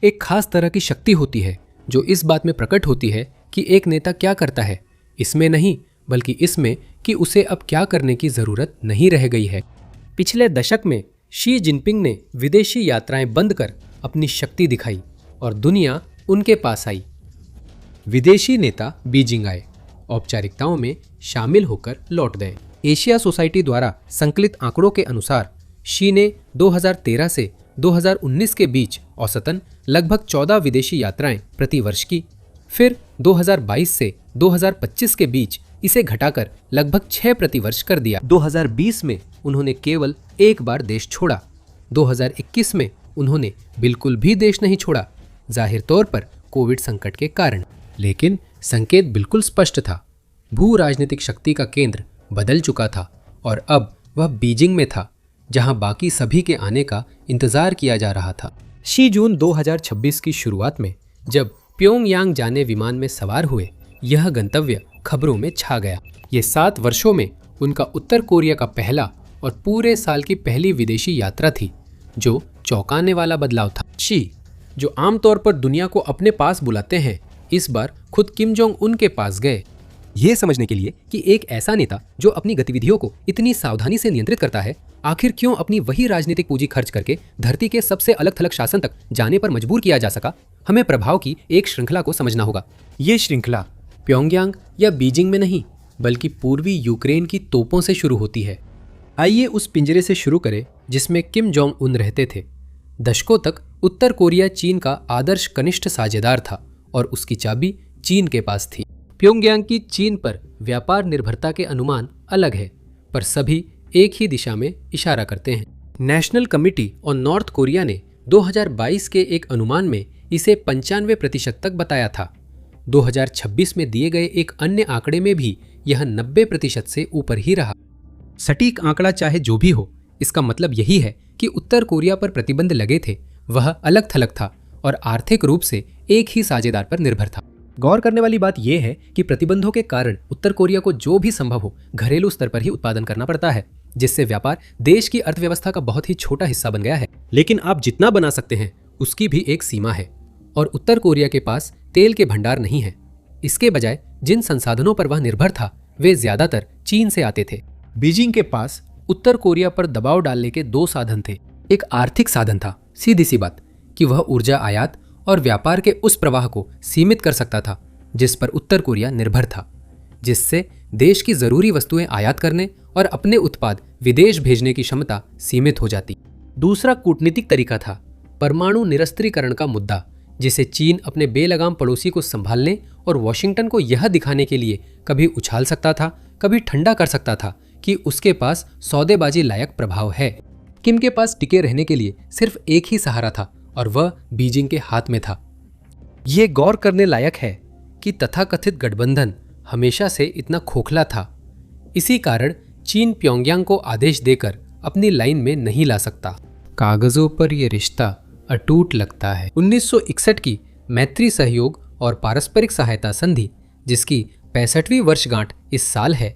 एक खास तरह की शक्ति होती है जो इस बात में प्रकट होती है कि एक नेता क्या करता है, इसमें नहीं बल्कि इसमें कि उसे अब क्या करने की जरूरत नहीं रह गई है। पिछले दशक में शी जिनपिंग ने विदेशी यात्राएं बंद कर अपनी शक्ति दिखाई और दुनिया उनके पास आई। विदेशी नेता बीजिंग आए, औपचारिकताओं में शामिल होकर लौट गए। एशिया सोसाइटी द्वारा संकलित आंकड़ों के अनुसार शी ने 2013 से 2019 के बीच औसतन लगभग 14 विदेशी यात्राएं प्रति वर्ष की। फिर 2022 से 2025 के बीच इसे घटाकर लगभग 6 प्रति वर्ष कर दिया। 2020 में उन्होंने केवल एक बार देश छोड़ा। 2021 में उन्होंने बिल्कुल भी देश नहीं छोड़ा, जाहिर तौर पर कोविड संकट के कारण। लेकिन संकेत बिल्कुल स्पष्ट था, भू राजनीतिक शक्ति का केंद्र बदल चुका था और अब वह बीजिंग में था, जहां बाकी सभी के आने का इंतजार किया जा रहा था। शी जून 2026 की शुरुआत में जब प्योंगयांग जाने विमान में सवार हुए, यह गंतव्य खबरों में छा गया। ये 7 वर्षों में उनका उत्तर कोरिया का पहला और पूरे साल की पहली विदेशी यात्रा थी, जो चौंकाने वाला बदलाव था। शी, जो आमतौर पर दुनिया को अपने पास बुलाते हैं, इस बार खुद किम जोंग उन के पास गए, ये समझने के लिए कि एक ऐसा नेता जो अपनी गतिविधियों को इतनी सावधानी से नियंत्रित करता है, आखिर क्यों अपनी वही राजनीतिक पूंजी खर्च करके धरती के सबसे अलग थलग शासन तक जाने पर मजबूर किया जा सका। हमें प्रभाव की एक श्रृंखला को समझना होगा। ये श्रृंखला प्योंगयांग या बीजिंग में नहीं बल्कि पूर्वी यूक्रेन की तोपों से शुरू होती है। आइए उस पिंजरे से शुरू करें जिसमें किम जोंग उन रहते थे। दशकों तक उत्तर कोरिया चीन का आदर्श कनिष्ठ साझेदार था और उसकी चाबी चीन के पास थी। प्योंगयांग की चीन पर व्यापार निर्भरता के अनुमान अलग है, पर सभी एक ही दिशा में इशारा करते हैं। National committee on north Korea ने 2022 के एक अनुमान में इसे 95% तक बताया था। 2026 में दिए गए एक अन्य आंकड़े में भी यह 90% से ऊपर ही रहा। सटीक आंकड़ा चाहे जो भी हो, इसका मतलब यही है कि उत्तर कोरिया पर प्रतिबंध लगे थे, वह अलग थलग था और आर्थिक रूप से एक ही साझेदार पर निर्भर था। गौर करने वाली बात यह है कि प्रतिबंधों के कारण उत्तर कोरिया को जो भी संभव हो घरेलू स्तर पर ही उत्पादन करना पड़ता है, जिससे व्यापार देश की अर्थव्यवस्था का बहुत ही छोटा हिस्सा बन गया है। लेकिन आप जितना बना सकते हैं उसकी भी एक सीमा है और उत्तर कोरिया के पास तेल के भंडार नहीं है। इसके बजाय जिन संसाधनों पर वह निर्भर था वे ज्यादातर चीन से आते थे। बीजिंग के पास उत्तर कोरिया पर दबाव डालने के 2 साधन थे। एक आर्थिक साधन था, सीधी सी बात कि वह ऊर्जा आयात और व्यापार के उस प्रवाह को सीमित कर सकता था जिस पर उत्तर कोरिया निर्भर था, जिससे देश की जरूरी वस्तुएं आयात करने और अपने उत्पाद विदेश भेजने की क्षमता सीमित हो जाती। दूसरा कूटनीतिक तरीका था परमाणु निरस्त्रीकरण का मुद्दा, जिसे चीन अपने बेलगाम पड़ोसी को संभालने और वॉशिंगटन को यह दिखाने के लिए कभी उछाल सकता था, कभी ठंडा कर सकता था कि उसके पास सौदेबाजी लायक प्रभाव है। किम के पास टिके रहने के लिए सिर्फ एक ही सहारा था और वह बीजिंग के हाथ में था। ये गौर करने लायक है कि तथाकथित गठबंधन हमेशा से इतना खोखला था। इसी कारण चीन प्योंगयांग को आदेश देकर अपनी लाइन में नहीं ला सकता। कागजों पर यह रिश्ता अटूट लगता है। 1961 की मैत्री सहयोग और पारस्परिक सहायता संधि, जिसकी 65वीं वर्षगांठ इस साल है,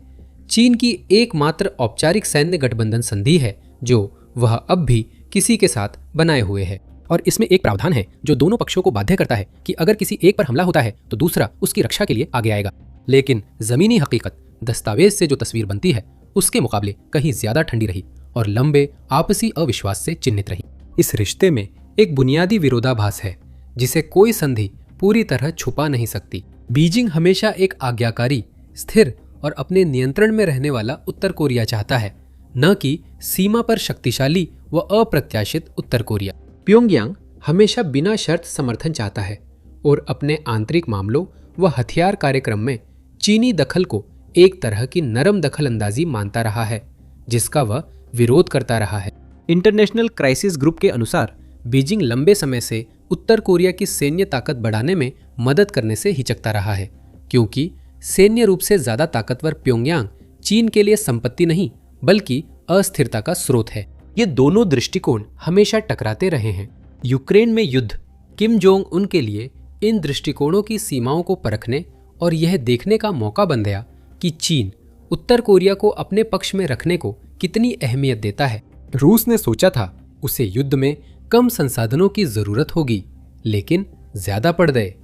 चीन की एकमात्र औपचारिक सैन्य गठबंधन संधि है जो वह अब भी किसी के साथ बनाए हुए है। और इसमें एक प्रावधान है जो दोनों पक्षों को बाध्य करता है कि अगर किसी एक पर हमला होता है तो दूसरा उसकी रक्षा के लिए आगे आएगा। लेकिन जमीनी हकीकत दस्तावेज से जो तस्वीर बनती है उसके मुकाबले कहीं ज्यादा ठंडी रही और लंबे आपसी अविश्वास से चिन्हित रही। इस रिश्ते में एक बुनियादी विरोधाभास है जिसे कोई संधि पूरी तरह छुपा नहीं सकती। बीजिंग हमेशा एक आज्ञाकारी, स्थिर और अपने नियंत्रण में रहने वाला उत्तर कोरिया चाहता है, न कि सीमा पर शक्तिशाली व अप्रत्याशित उत्तर कोरिया। प्योंगयांग हमेशा बिना शर्त समर्थन चाहता है और अपने आंतरिक मामलों व हथियार कार्यक्रम में चीनी दखल को एक तरह की नरम दखल अंदाजी मानता रहा है, जिसका वह विरोध करता रहा है। इंटरनेशनल क्राइसिस ग्रुप के अनुसार बीजिंग लंबे समय से उत्तर कोरिया की सैन्य ताकत बढ़ाने में मदद करने से हिचकता रहा है, क्योंकि सैन्य रूप से ज्यादा ताकतवर प्योंगयांग चीन के लिए संपत्ति नहीं बल्कि अस्थिरता का स्रोत है। ये दोनों दृष्टिकोण हमेशा टकराते रहे हैं। यूक्रेन में युद्ध किम जोंग उन के लिए इन दृष्टिकोणों की सीमाओं को परखने और यह देखने का मौका बन गया कि चीन उत्तर कोरिया को अपने पक्ष में रखने को कितनी अहमियत देता है। रूस ने सोचा था उसे युद्ध में कम संसाधनों की जरूरत होगी, लेकिन ज्यादा पड़ गए।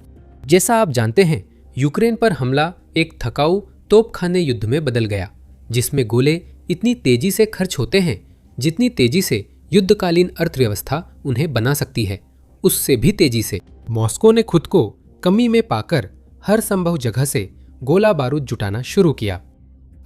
जैसा आप जानते हैं, यूक्रेन पर हमला एक थकाऊ तोपखाने युद्ध में बदल गया, जिसमें गोले इतनी तेजी से खर्च होते हैं जितनी तेजी से युद्धकालीन अर्थव्यवस्था उन्हें बना सकती है, उससे भी तेजी से। मॉस्को ने खुद को कमी में पाकर हर संभव जगह से गोला बारूद जुटाना शुरू किया।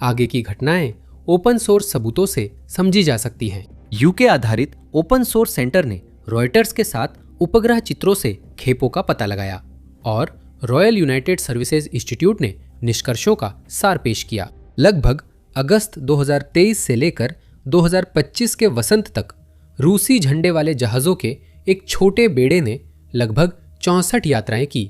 आगे की घटनाएं ओपन सोर्स सबूतों से समझी जा सकती हैं। यूके आधारित ओपन सोर्स सेंटर ने रॉयटर्स के साथ उपग्रह चित्रों से खेपों का पता लगाया और रॉयल यूनाइटेड सर्विसेज इंस्टीट्यूट ने निष्कर्षों का सार पेश किया। लगभग अगस्त 2023 से लेकर 2025 के वसंत तक रूसी झंडे वाले जहाज़ों के एक छोटे बेड़े ने लगभग 64 यात्राएं की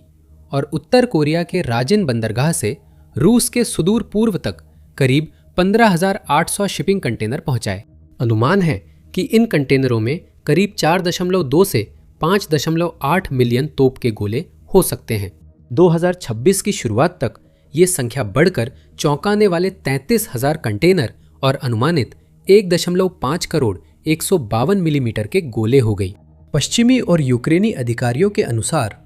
और उत्तर कोरिया के राजिन बंदरगाह से रूस के सुदूर पूर्व तक करीब 15,800 शिपिंग कंटेनर पहुंचाए। अनुमान है कि इन कंटेनरों में करीब 4.2 से 5.8 मिलियन तोप के गोले हो सकते हैं। 2026 की शुरुआत तक ये संख्या बढ़कर चौंकाने वाले 33,000 कंटेनर और अनुमानित 1.5 करोड़ 152 मिलीमीटर के गोले हो गई। पश्चिमी और यूक्रेनी अधिकारियों के अनुसार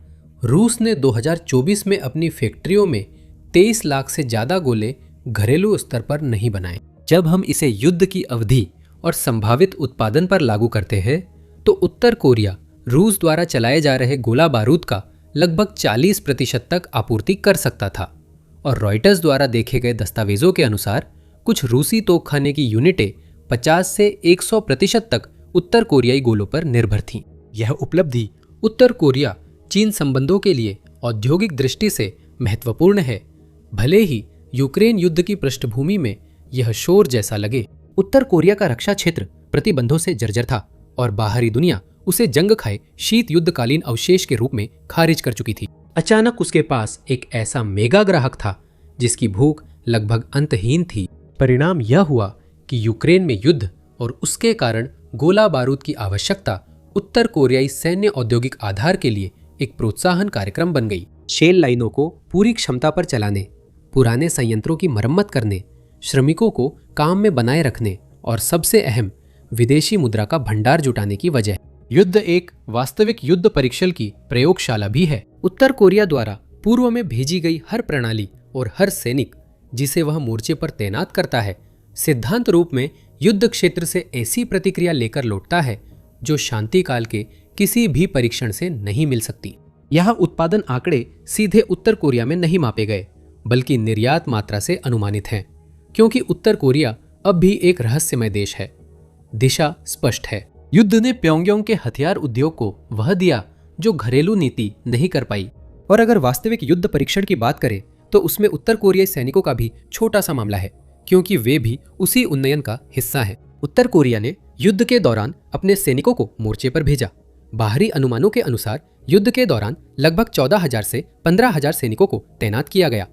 रूस ने 2024 में अपनी फैक्ट्रियों में 23 लाख से ज्यादा गोले घरेलू स्तर पर नहीं बनाए। जब हम इसे युद्ध की अवधि और संभावित उत्पादन पर लागू करते हैं तो उत्तर कोरिया रूस द्वारा चलाए जा रहे गोला बारूद का लगभग 40% तक आपूर्ति कर सकता था और रॉयटर्स द्वारा देखे गए दस्तावेजों के अनुसार कुछ रूसी तोपखाने की यूनिटें 50 से 100% तक उत्तर कोरियाई गोलों पर निर्भर थीं। यह उपलब्धि उत्तर कोरिया चीन संबंधों के लिए औद्योगिक दृष्टि से महत्वपूर्ण है, भले ही यूक्रेन युद्ध की पृष्ठभूमि में यह शोर जैसा लगे। उत्तर कोरिया का रक्षा क्षेत्र प्रतिबंधों से जर्जर था और बाहरी दुनिया उसे जंग खाए शीत युद्धकालीन अवशेष के रूप में खारिज कर चुकी थी। अचानक उसके पास एक ऐसा मेगा ग्राहक था जिसकी भूख लगभग अंतहीन थी। परिणाम यह हुआ कि यूक्रेन में युद्ध और उसके कारण गोला बारूद की आवश्यकता उत्तर कोरियाई सैन्य औद्योगिक आधार के लिए एक प्रोत्साहन कार्यक्रम बन गई। शेल लाइनों को पूरी क्षमता पर चलाने, पुराने संयंत्रों की मरम्मत करने, श्रमिकों को काम में बनाए रखने और सबसे अहम विदेशी मुद्रा का भंडार जुटाने की वजह। युद्ध एक वास्तविक युद्ध परीक्षण की प्रयोगशाला भी है। उत्तर कोरिया द्वारा पूर्व में भेजी गई हर प्रणाली और हर सैनिक जिसे वह मोर्चे पर तैनात करता है, सिद्धांत रूप में युद्ध क्षेत्र से ऐसी प्रतिक्रिया लेकर लौटता है जो शांति काल के किसी भी परीक्षण से नहीं मिल सकती। यह उत्पादन आंकड़े सीधे उत्तर कोरिया में नहीं मापे गए, बल्कि निर्यात मात्रा से अनुमानित हैं, क्योंकि उत्तर कोरिया अब भी एक रहस्यमय देश है। दिशा स्पष्ट है। युद्ध ने प्योंगयांग के हथियार उद्योग को वह दिया जो घरेलू नीति नहीं कर पाई। और अगर वास्तविक युद्ध परीक्षण की बात करें तो उसमें उत्तर कोरियाई सैनिकों का भी छोटा सा मामला है, क्योंकि वे भी उसी उन्नयन का हिस्सा हैं। उत्तर कोरिया ने युद्ध के दौरान अपने सैनिकों को मोर्चे पर भेजा। बाहरी अनुमानों के अनुसार युद्ध के दौरान लगभग 14,000 से 15,000 सैनिकों को तैनात किया गया।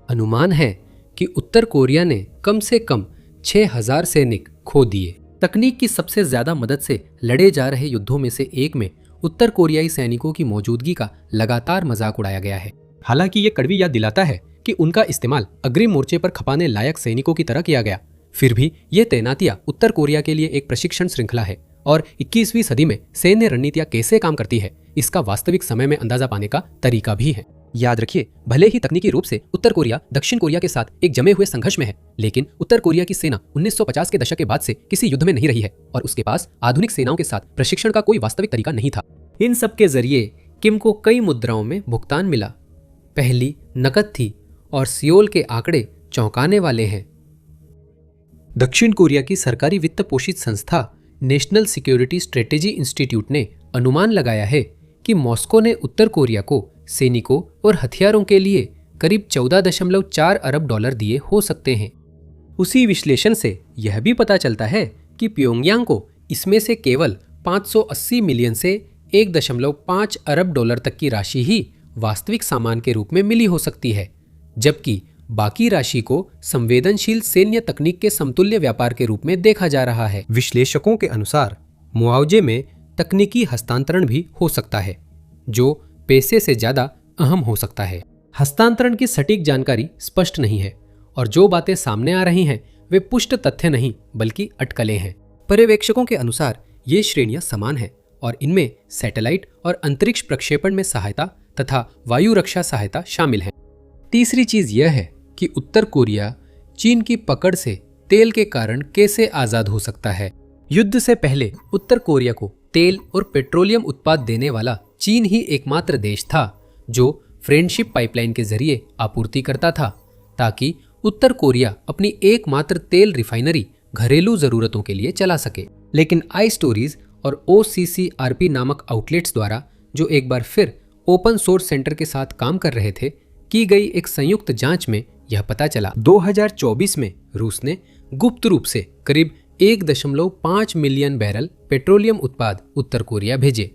अनुमान है कि उत्तर कोरिया ने कम से कम 6,000 सैनिक खो दिए। तकनीक की सबसे ज्यादा मदद से लड़े जा रहे युद्धों में से एक में उत्तर कोरियाई सैनिकों की मौजूदगी का लगातार मजाक उड़ाया गया है। हालांकि ये कड़वी याद दिलाता है कि उनका इस्तेमाल अग्रिम मोर्चे पर खपाने लायक सैनिकों की तरह किया गया। फिर भी ये तैनातियां उत्तर कोरिया के लिए एक प्रशिक्षण श्रृंखला है और 21वीं सदी में सैन्य रणनीतियां कैसे काम करती है, इसका वास्तविक समय में अंदाजा पाने का तरीका भी है। याद रखिए, भले ही तकनीकी रूप से उत्तर कोरिया दक्षिण कोरिया के साथ एक जमे हुए संघर्ष में है, लेकिन उत्तर कोरिया की सेना 1950 के दशक के बाद से किसी युद्ध में नहीं रही है और उसके पास आधुनिक सेनाओं के साथ प्रशिक्षण का कोई वास्तविक तरीका नहीं था। इन सब के जरिए किम को कई मुद्राओं में भुगतान मिला। पहली नकद थी और सियोल के आंकड़े चौंकाने वाले हैं। दक्षिण कोरिया की सरकारी वित्त पोषित संस्था नेशनल सिक्योरिटी स्ट्रेटेजी इंस्टीट्यूट ने अनुमान लगाया है कि मॉस्को ने उत्तर कोरिया को सैनिकों और हथियारों के लिए करीब 14.4 अरब डॉलर दिए हो सकते हैं। उसी विश्लेषण से यह भी पता चलता है कि प्योंगयांग को इसमें से केवल 580 मिलियन से 1.5 अरब डॉलर तक की राशि ही वास्तविक सामान के रूप में मिली हो सकती है, जबकि बाकी राशि को संवेदनशील सैन्य तकनीक के समतुल्य व्यापार के रूप में देखा जा रहा है। विश्लेषकों के अनुसार मुआवजे में तकनीकी हस्तांतरण भी हो सकता है, जो पैसे से ज्यादा अहम हो सकता है। हस्तांतरण की सटीक जानकारी स्पष्ट नहीं है और जो बातें सामने आ रही हैं वे पुष्ट तथ्य नहीं बल्कि अटकलें हैं। पर्यवेक्षकों के अनुसार ये श्रेणियां समान हैं और इनमें सैटेलाइट और अंतरिक्ष प्रक्षेपण में सहायता तथा वायु रक्षा सहायता शामिल है। तीसरी चीज यह है कि उत्तर कोरिया चीन की पकड़ से तेल के कारण कैसे आजाद हो सकता है। युद्ध से पहले उत्तर कोरिया को तेल और पेट्रोलियम उत्पाद देने वाला चीन ही एकमात्र देश था जो फ्रेंडशिप पाइपलाइन के जरिए आपूर्ति करता था, ताकि उत्तर कोरिया अपनी एकमात्र तेल रिफाइनरी घरेलू जरूरतों के लिए चला सके। लेकिन आई स्टोरीज और OCCRP नामक आउटलेट्स द्वारा, जो एक बार फिर ओपन सोर्स सेंटर के साथ काम कर रहे थे, की गई एक संयुक्त जांच में यह पता चला 2024 में रूस ने गुप्त रूप से करीब 1.5 मिलियन बैरल पेट्रोलियम उत्पाद उत्तर कोरिया भेजे,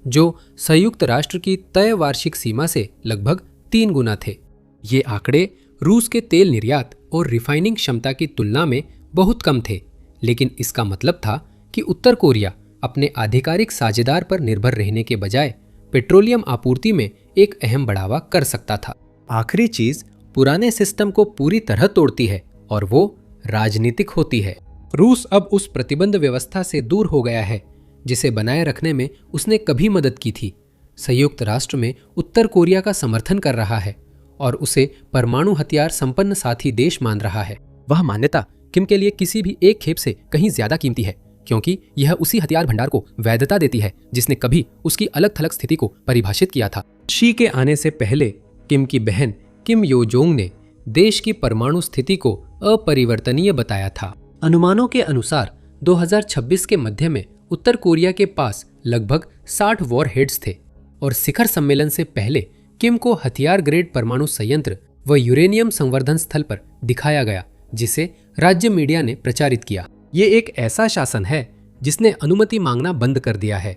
जो संयुक्त राष्ट्र की तय वार्षिक सीमा से लगभग 3 गुना थे। ये आंकड़े रूस के तेल निर्यात और रिफाइनिंग क्षमता की तुलना में बहुत कम थे, लेकिन इसका मतलब था कि उत्तर कोरिया अपने आधिकारिक साझेदार पर निर्भर रहने के बजाय पेट्रोलियम आपूर्ति में एक अहम बढ़ावा कर सकता था। आखिरी चीज पुराने सिस्टम को पूरी तरह तोड़ती है और वो राजनीतिक होती है। रूस अब उस प्रतिबंध व्यवस्था से दूर हो गया है जिसे बनाए रखने में उसने कभी मदद की थी। संयुक्त राष्ट्र में उत्तर कोरिया का समर्थन कर रहा है और उसे परमाणु हथियार संपन्न साथी देश मान रहा है। वह मान्यता किम के लिए किसी भी एक खेप से कहीं ज्यादा कीमती है, क्योंकि यह उसी हथियार भंडार को वैधता देती है जिसने कभी उसकी अलग थलग स्थिति को परिभाषित किया था। शी के आने से पहले किम की बहन किम यो जोंग ने देश की परमाणु स्थिति को अपरिवर्तनीय बताया था। अनुमानों के अनुसार 2026 के मध्य में उत्तर कोरिया के पास लगभग 60 वॉरहेड्स थे और शिखर सम्मेलन से पहले किम को हथियार ग्रेड परमाणु संयंत्र व यूरेनियम संवर्धन स्थल पर दिखाया गया, जिसे राज्य मीडिया ने प्रचारित किया। ये एक ऐसा शासन है जिसने अनुमति मांगना बंद कर दिया है।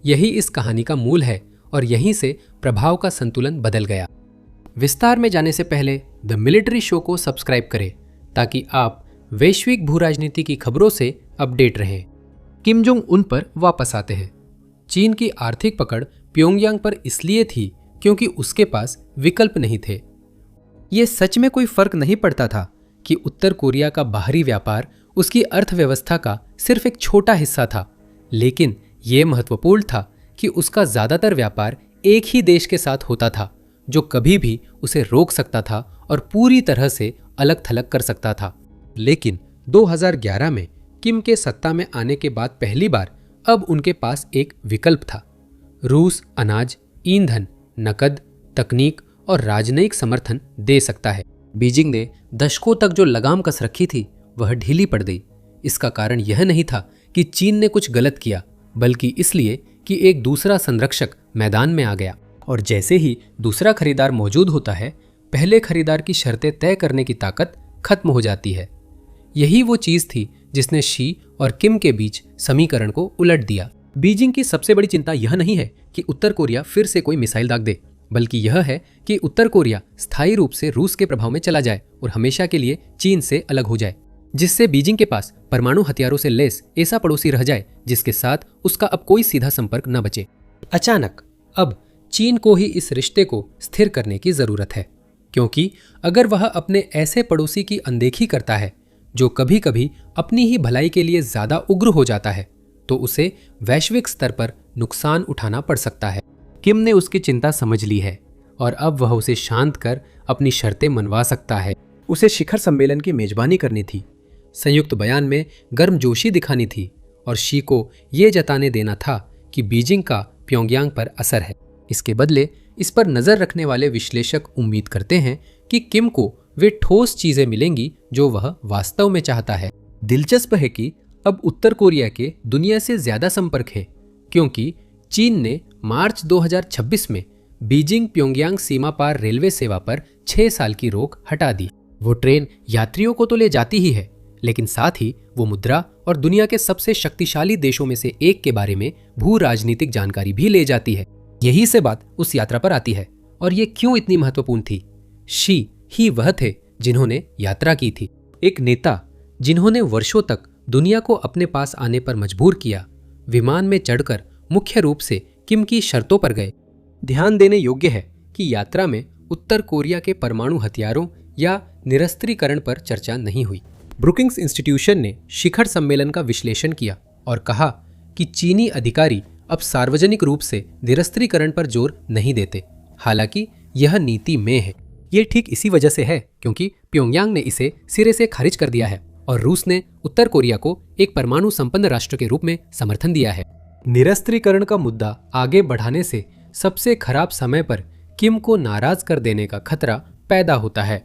यही इस कहानी का मूल है और यहीं से प्रभाव का संतुलन बदल गया। विस्तार में जाने से पहले द मिलिट्री शो को सब्सक्राइब करें ताकि आप वैश्विक भू राजनीति की खबरों से अपडेट रहें। किम जोंग उन पर वापस आते हैं। चीन की आर्थिक पकड़ प्योंगयांग पर इसलिए थी क्योंकि उसके पास विकल्प नहीं थे। ये सच में कोई फर्क नहीं पड़ता था कि उत्तर कोरिया का बाहरी व्यापार उसकी अर्थव्यवस्था का सिर्फ एक छोटा हिस्सा था, लेकिन यह महत्वपूर्ण था कि उसका ज्यादातर व्यापार एक ही देश के साथ होता था जो कभी भी उसे रोक सकता था और पूरी तरह से अलग थलग कर सकता था। लेकिन 2011 में किम के सत्ता में आने के बाद पहली बार अब उनके पास एक विकल्प था। रूस अनाज, ईंधन, नकद, तकनीक और राजनयिक समर्थन दे सकता है। बीजिंग ने दशकों तक जो लगाम कस रखी थी वह ढीली पड़ गई। इसका कारण यह नहीं था कि चीन ने कुछ गलत किया, बल्कि इसलिए कि एक दूसरा संरक्षक मैदान में आ गया और जैसे ही दूसरा खरीदार मौजूद होता है, पहले खरीदार की शर्तें तय करने की ताकत खत्म हो जाती है। यही वो चीज थी जिसने शी और किम के बीच समीकरण को उलट दिया। बीजिंग की सबसे बड़ी चिंता यह नहीं है कि उत्तर कोरिया फिर से कोई मिसाइल दाग दे, बल्कि यह है कि उत्तर कोरिया स्थायी रूप से रूस के प्रभाव में चला जाए और हमेशा के लिए चीन से अलग हो जाए, जिससे बीजिंग के पास परमाणु हथियारों से लैस ऐसा पड़ोसी रह जाए जिसके साथ उसका अब कोई सीधा संपर्क न बचे। अचानक अब चीन को ही इस रिश्ते को स्थिर करने की जरूरत है, क्योंकि अगर वह अपने ऐसे पड़ोसी की अनदेखी करता है जो कभी कभी अपनी ही भलाई के लिए ज्यादा उग्र हो जाता है, तो उसे वैश्विक स्तर पर नुकसान उठाना पड़ सकता है। किम ने उसकी चिंता समझ ली है और अब वह उसे शांत कर अपनी शर्तें मनवा सकता है। उसे शिखर सम्मेलन की मेजबानी करनी थी, संयुक्त बयान में गर्मजोशी दिखानी थी और शी को ये जताने देना था कि बीजिंग का प्योंगयांग पर असर है। इसके बदले इस पर नजर रखने वाले विश्लेषक उम्मीद करते हैं कि किम को वे ठोस चीजें मिलेंगी जो वह वास्तव में चाहता है। दिलचस्प है कि अब उत्तर कोरिया के दुनिया से ज्यादा संपर्क है, क्योंकि चीन ने मार्च 2026 में बीजिंग प्योंगयांग सीमा पार रेलवे सेवा पर 6 साल की रोक हटा दी। वो ट्रेन यात्रियों को तो ले जाती ही है, लेकिन साथ ही वो मुद्रा और दुनिया के सबसे शक्तिशाली देशों में से एक के बारे में भू राजनीतिक जानकारी भी ले जाती है। यही से बात उस यात्रा पर आती है। और ये क्यों इतनी महत्वपूर्ण थी? शी ही वह थे जिन्होंने यात्रा की थी, एक नेता जिन्होंने वर्षों तक दुनिया को अपने पास आने पर मजबूर किया। विमान में चढ़कर मुख्य रूप से किम की शर्तों पर गए। ध्यान देने योग्य है कि यात्रा में उत्तर कोरिया के परमाणु हथियारों या निरस्त्रीकरण पर चर्चा नहीं हुई। ब्रुकिंग्स इंस्टीट्यूशन ने शिखर सम्मेलन का विश्लेषण किया और कहा कि चीनी अधिकारी अब सार्वजनिक रूप से निरस्त्रीकरण पर जोर नहीं देते, हालांकि यह नीति में है। ये ठीक इसी वजह से है क्योंकि प्योंगयांग ने इसे सिरे से खारिज कर दिया है और रूस ने उत्तर कोरिया को एक परमाणु संपन्न राष्ट्र के रूप में समर्थन दिया है। निरस्त्रीकरण का मुद्दा आगे बढ़ाने से सबसे खराब समय पर किम को नाराज कर देने का खतरा पैदा होता है।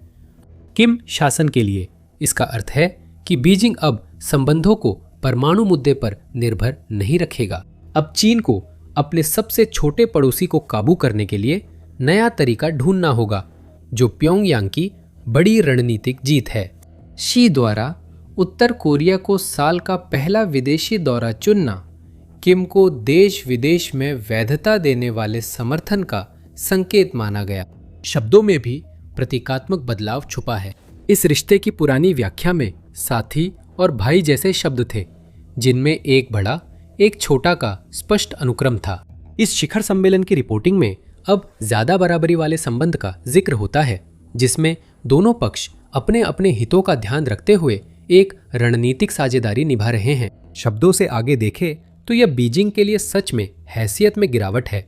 किम शासन के लिए इसका अर्थ है कि बीजिंग अब संबंधों को परमाणु मुद्दे पर निर्भर नहीं रखेगा। अब चीन को अपने सबसे छोटे पड़ोसी को काबू करने के लिए नया तरीका ढूंढना होगा, जो प्योंगयांग की बड़ी रणनीतिक जीत है। शी द्वारा उत्तर कोरिया को साल का पहला विदेशी दौरा चुनना किम को देश विदेश में वैधता देने वाले समर्थन का संकेत माना गया। शब्दों में भी प्रतीकात्मक बदलाव छुपा है। इस रिश्ते की पुरानी व्याख्या में साथी और भाई जैसे शब्द थे, जिनमें एक बड़ा एक छोटा का स्पष्ट अनुक्रम था। इस शिखर सम्मेलन की रिपोर्टिंग में अब ज्यादा बराबरी वाले संबंध का जिक्र होता है, जिसमें दोनों पक्ष अपने अपने हितों का ध्यान रखते हुए एक रणनीतिक साझेदारी निभा रहे हैं। शब्दों से आगे देखें तो यह बीजिंग के लिए सच में हैसियत में गिरावट है।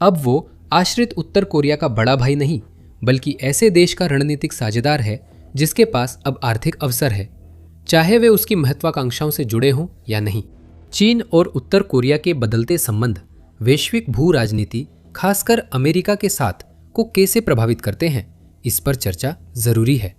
अब वो आश्रित उत्तर कोरिया का बड़ा भाई नहीं, बल्कि ऐसे देश का रणनीतिक साझेदार है जिसके पास अब आर्थिक अवसर है, चाहे वे उसकी महत्वाकांक्षाओं से जुड़े हों या नहीं। चीन और उत्तर कोरिया के बदलते संबंध वैश्विक भू राजनीति, खासकर अमेरिका के साथ, को कैसे प्रभावित करते हैं, इस पर चर्चा जरूरी है।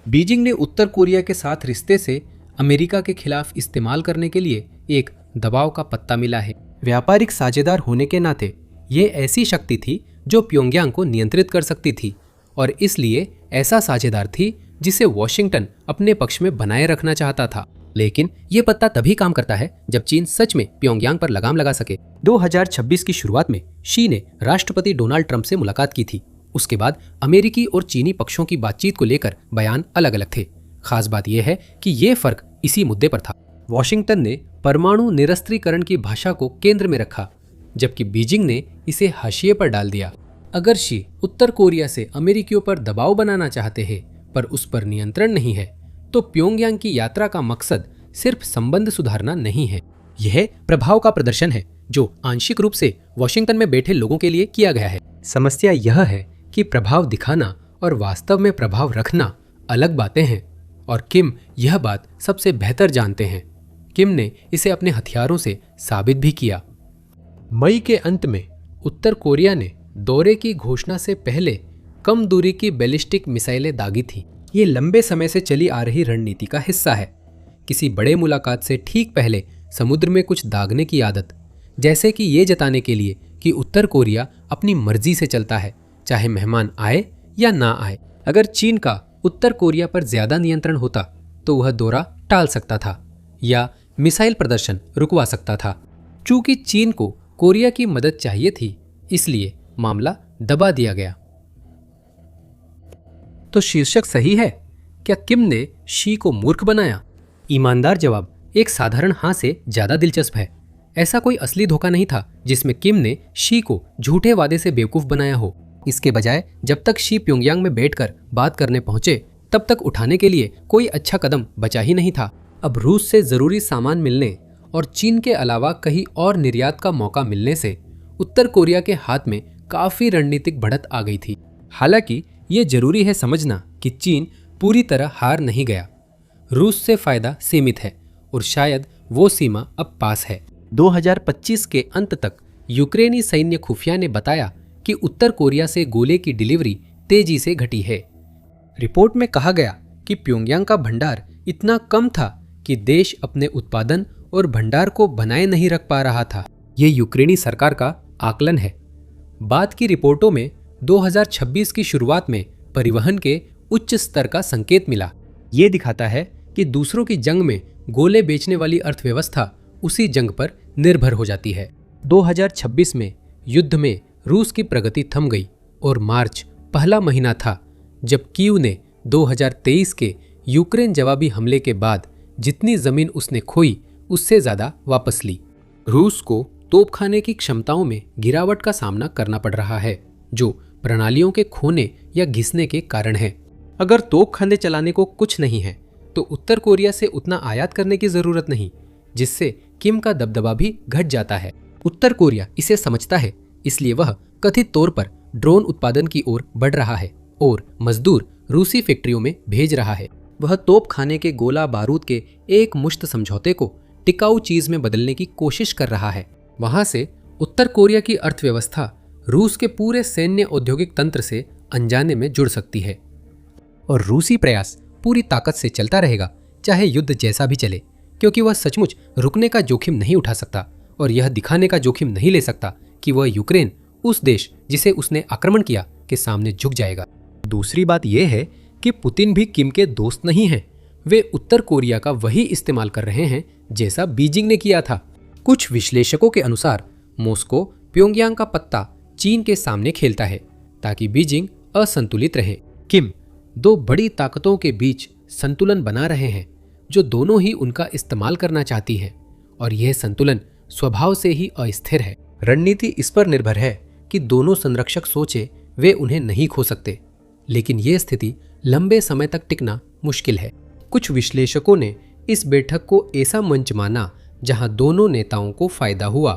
बीजिंग ने उत्तर कोरिया के साथ रिश्ते से अमेरिका के खिलाफ इस्तेमाल करने के लिए एक दबाव का पत्ता मिला है। व्यापारिक साझेदार होने के नाते ये ऐसी शक्ति थी जो प्योंगयांग को नियंत्रित कर सकती थी और इसलिए ऐसा साझेदार थी जिसे वॉशिंगटन अपने पक्ष में बनाए रखना चाहता था। लेकिन ये पत्ता तभी काम करता है जब चीन सच में प्योंगयांग पर लगाम लगा सके। 2026 की शुरुआत में शी ने राष्ट्रपति डोनाल्ड ट्रंप से मुलाकात की थी। उसके बाद अमेरिकी और चीनी पक्षों की बातचीत को लेकर बयान अलग अलग थे। खास बात यह है कि ये फर्क इसी मुद्दे पर था। वॉशिंगटन ने परमाणु निरस्त्रीकरण की भाषा को केंद्र में रखा, जबकि बीजिंग ने इसे हाशिए पर डाल दिया। अगर शी उत्तर कोरिया से अमेरिकियों पर दबाव बनाना चाहते हैं पर उस पर नियंत्रण नहीं है, तो प्योंगयांग की यात्रा का मकसद सिर्फ संबंध सुधारना नहीं है, यह प्रभाव का प्रदर्शन है जो आंशिक रूप से वॉशिंगटन में बैठे लोगों के लिए किया गया है। समस्या यह है कि प्रभाव दिखाना और वास्तव में प्रभाव रखना अलग बातें हैं और किम यह बात सबसे बेहतर जानते हैं। किम ने इसे अपने हथियारों से साबित भी किया। मई के अंत में उत्तर कोरिया ने दौरे की घोषणा से पहले कम दूरी की बैलिस्टिक मिसाइलें दागी थी। ये लंबे समय से चली आ रही रणनीति का हिस्सा है। किसी बड़े मुलाकात से ठीक पहले समुद्र में कुछ दागने की आदत, जैसे कि ये जताने के लिए कि उत्तर कोरिया अपनी मर्जी से चलता है, चाहे मेहमान आए या ना आए। अगर चीन का उत्तर कोरिया पर ज्यादा नियंत्रण होता तो वह दौरा टाल सकता था या मिसाइल प्रदर्शन रुकवा सकता था। चूंकि चीन को कोरिया की मदद चाहिए थी, इसलिए मामला दबा दिया गया। तो शीर्षक सही है? क्या किम ने शी को मूर्ख बनाया? ईमानदार जवाब एक साधारण हाँ से ज्यादा दिलचस्प है। ऐसा कोई असली धोखा नहीं था जिसमें किम ने शी को झूठे वादे से बेवकूफ बनाया हो। इसके बजाय जब तक शी प्योंगयांग में बैठकर बात करने पहुंचे, तब तक उठाने के लिए कोई अच्छा कदम बचा ही नहीं था। अब रूस से जरूरी सामान मिलने और चीन के अलावा कहीं और निर्यात का मौका मिलने से उत्तर कोरिया के हाथ में काफी रणनीतिक बढ़त आ गई थी। हालांकि ये जरूरी है समझना कि चीन पूरी तरह हार नहीं गया। रूस से फायदा सीमित है और शायद वो सीमा अब पास है। 2025 के अंत तक यूक्रेनी सैन्य खुफिया ने बताया कि उत्तर कोरिया से गोले की डिलीवरी तेजी से घटी है। रिपोर्ट में कहा गया कि प्योंगयांग का भंडार इतना कम था कि देश अपने उत्पादन और भंडार को बनाए नहीं रख पा रहा था। ये यूक्रेनी सरकार का आकलन है। बाद की रिपोर्टों में 2026 की शुरुआत में परिवहन के उच्च स्तर का संकेत मिला। ये दिखाता है कि दूसरों की जंग में गोले बेचने वाली अर्थव्यवस्था उसी जंग पर निर्भर हो जाती है। 2026 में युद्ध में रूस की प्रगति थम गई और मार्च पहला महीना था जब कीव ने 2023 के यूक्रेन जवाबी हमले के बाद जितनी जमीन उसने खोई उससे ज्यादा वापस ली। रूस को तोपखाने की क्षमताओं में गिरावट का सामना करना पड़ रहा है, जो प्रणालियों के खोने या घिसने के कारण है। अगर तोपखाने चलाने को कुछ नहीं है तो उत्तर कोरिया से उतना आयात करने की जरूरत नहीं, जिससे किम का दबदबा भी घट जाता है। उत्तर कोरिया इसे समझता है, इसलिए वह कथित तौर पर ड्रोन उत्पादन की ओर बढ़ रहा है और मजदूर रूसी फैक्ट्रियों में भेज रहा है। वह तोप खाने के गोला बारूद के एक मुश्त समझौते को टिकाऊ चीज में बदलने की कोशिश कर रहा है। वहां से उत्तर कोरिया की अर्थव्यवस्था रूस के पूरे सैन्य औद्योगिक तंत्र से अनजाने में जुड़ सकती है और रूसी प्रयास पूरी ताकत से चलता रहेगा, चाहे युद्ध जैसा भी चले, क्योंकि वह सचमुच रुकने का जोखिम नहीं उठा सकता और यह दिखाने का जोखिम नहीं ले सकता कि वह यूक्रेन, उस देश जिसे उसने आक्रमण किया, के सामने झुक जाएगा। दूसरी बात यह है कि पुतिन भी किम के दोस्त नहीं हैं। वे उत्तर कोरिया का वही इस्तेमाल कर रहे हैं जैसा बीजिंग ने किया था। कुछ विश्लेषकों के अनुसार मॉस्को प्योंगयांग का पत्ता चीन के सामने खेलता है ताकि बीजिंग असंतुलित रहे। किम दो बड़ी ताकतों के बीच संतुलन बना रहे हैं जो दोनों ही उनका इस्तेमाल करना चाहती हैं, और यह संतुलन स्वभाव से ही अस्थिर है। रणनीति इस पर निर्भर है कि दोनों संरक्षक सोचे वे उन्हें नहीं खो सकते, लेकिन यह स्थिति लंबे समय तक टिकना मुश्किल है। कुछ विश्लेषकों ने इस बैठक को ऐसा मंच माना जहां दोनों नेताओं को फायदा हुआ।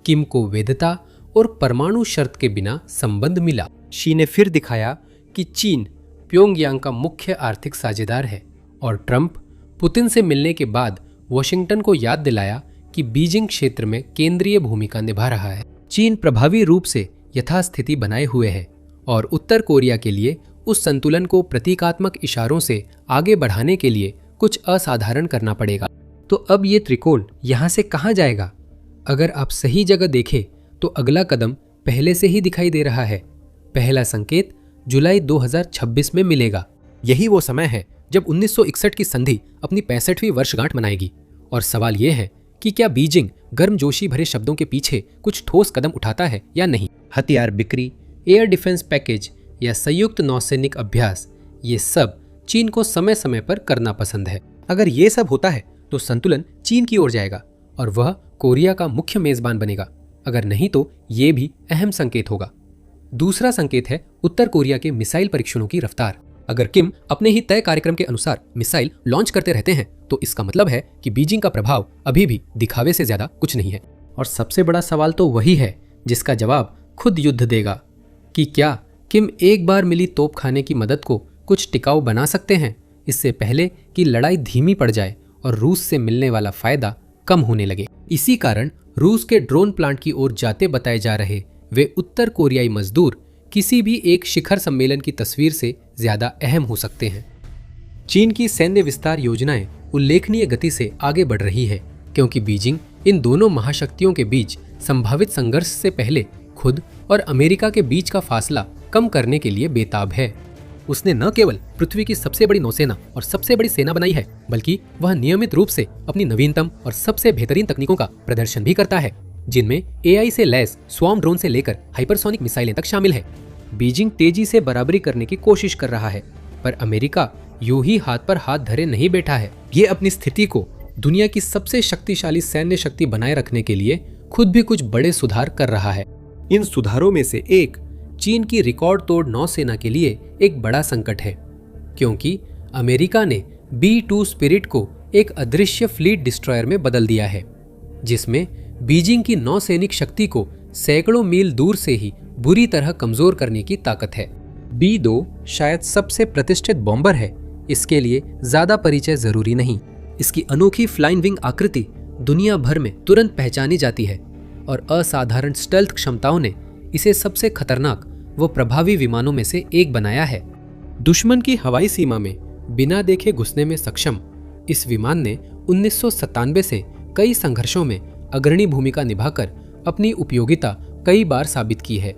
किम को वैधता और परमाणु शर्त के बिना संबंध मिला। शी ने फिर दिखाया कि चीन प्योंगयांग का मुख्य आर्थिक साझेदार है, और ट्रंप पुतिन से मिलने के बाद वॉशिंगटन को याद दिलाया कि बीजिंग क्षेत्र में केंद्रीय भूमिका निभा रहा है। चीन प्रभावी रूप से यथास्थिति बनाए हुए है और उत्तर कोरिया के लिए उस संतुलन को प्रतीकात्मक इशारों से आगे बढ़ाने के लिए कुछ असाधारण करना पड़ेगा। तो अब ये त्रिकोण यहाँ से कहाँ जाएगा? अगर आप सही जगह देखें तो अगला कदम पहले से ही दिखाई दे रहा है। पहला संकेत जुलाई 2026 में मिलेगा। यही वो समय है जब 1961 की संधि अपनी 65वीं वर्षगांठ मनाएगी, और सवाल यह है कि क्या बीजिंग गर्मजोशी भरे शब्दों के पीछे कुछ ठोस कदम उठाता है या नहीं। हथियार बिक्री, एयर डिफेंस पैकेज या संयुक्त नौसैनिक अभ्यास, ये सब चीन को समय समय पर करना पसंद है। अगर ये सब होता है तो संतुलन चीन की ओर जाएगा और वह कोरिया का मुख्य मेजबान बनेगा। अगर नहीं तो ये भी अहम संकेत होगा। दूसरा संकेत है उत्तर कोरिया के मिसाइल परीक्षणों की रफ्तार। अगर किम अपने ही तय कार्यक्रम के अनुसार मिसाइल लॉन्च करते रहते हैं तो इसका मतलब है कि बीजिंग का प्रभाव अभी भी दिखावे से ज्यादा कुछ नहीं है। और सबसे बड़ा सवाल तो वही है जिसका जवाब खुद युद्ध देगा कि क्या किम एक बार मिली तोप खाने की मदद को कुछ टिकाऊ बना सकते हैं, इससे पहले कि लड़ाई धीमी पड़ जाए और रूस से मिलने वाला फायदा कम होने लगे। इसी कारण रूस के ड्रोन प्लांट की ओर जाते बताए जा रहे वे उत्तर कोरियाई मजदूर किसी भी एक शिखर सम्मेलन की तस्वीर से ज्यादा अहम हो सकते हैं। चीन की सैन्य विस्तार योजनाएं उल्लेखनीय गति से आगे बढ़ रही है, क्योंकि बीजिंग इन दोनों महाशक्तियों के बीच संभावित संघर्ष से पहले खुद और अमेरिका के बीच का फासला कम करने के लिए बेताब है। उसने न केवल पृथ्वी की सबसे बड़ी नौसेना और सबसे बड़ी सेना बनाई है, बल्कि वह नियमित रूप से अपनी नवीनतम और सबसे बेहतरीन तकनीकों का प्रदर्शन भी करता है, जिनमें एआई से लैस स्वार्म ड्रोन से लेकर हाइपरसोनिक मिसाइलें तक शामिल है। बीजिंग तेजी से बराबरी करने की कोशिश कर रहा है, पर अमेरिका यूं ही हाथ पर हाथ धरे नहीं बैठा है। ये अपनी स्थिति को दुनिया की सबसे शक्तिशाली सैन्य शक्ति बनाए रखने के लिए खुद भी कुछ बड़े सुधार कर रहा है। इन सुधारों में से एक चीन की रिकॉर्ड तोड़ नौसेना के लिए एक बड़ा संकट है, क्योंकि अमेरिका ने B-2 स्पिरिट को एक अदृश्य फ्लीट डिस्ट्रॉयर में बदल दिया है, जिसमें बीजिंग की नौसैनिक शक्ति को सैकड़ों मील दूर से ही बुरी तरह कमजोर करने की ताकत है। B-2 शायद सबसे प्रतिष्ठित बॉम्बर है, इसके लिए ज्यादा परिचय जरूरी नहीं। इसकी अनोखी फ्लाइंग विंग आकृति दुनिया भर में तुरंत पहचानी जाती है और असाधारण स्टेल्थ क्षमताओं ने इसे सबसे खतरनाक व प्रभावी विमानों में से एक बनाया है। दुश्मन की हवाई सीमा में बिना देखे घुसने में सक्षम इस विमान ने 1997 से कई संघर्षों में अग्रणी भूमिका निभाकर अपनी उपयोगिता कई बार साबित की है।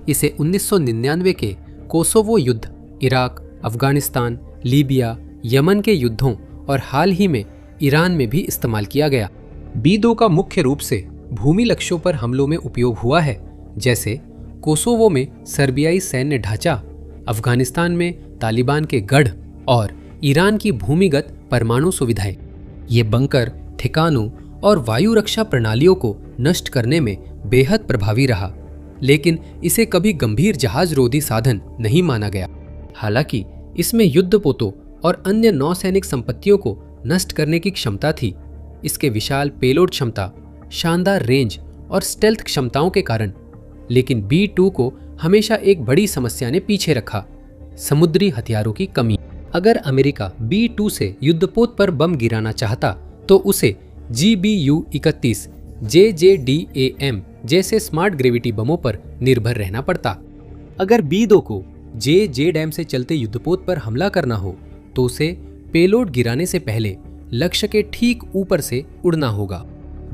इसे 1999 के कोसोवो युद्ध, इराक, अफगानिस्तान, लीबिया, यमन के युद्धों और हाल ही में ईरान में भी इस्तेमाल किया गया। B-2 का मुख्य रूप से भूमि लक्ष्यों पर हमलों में उपयोग हुआ है, जैसे कोसोवो में सर्बियाई सैन्य ढांचा, अफगानिस्तान में तालिबान के गढ़ और ईरान की भूमिगत परमाणु सुविधाएं। ये बंकर, ठिकानों और वायु रक्षा प्रणालियों को नष्ट करने में बेहद प्रभावी रहा, लेकिन इसे कभी गंभीर जहाज रोधी साधन नहीं माना गया। हालांकि इसमें युद्धपोतों और अन्य नौसैनिक संपत्तियों को नष्ट करने की क्षमता थी, इसके विशाल पेलोड क्षमता, शानदार रेंज और स्टेल्थ क्षमताओं के कारण। लेकिन B-2 को हमेशा एक बड़ी समस्या ने पीछे रखा, समुद्री हथियारों की कमी। अगर अमेरिका B-2 से युद्धपोत पर बम गिराना चाहता तो उसे GBU-31 JJDAM जैसे स्मार्ट ग्रेविटी बमों पर निर्भर रहना पड़ता। अगर B-2 को JJDAM से चलते युद्धपोत पर हमला करना हो तो उसे पेलोड गिराने से पहले लक्ष्य के ठीक ऊपर से उड़ना होगा।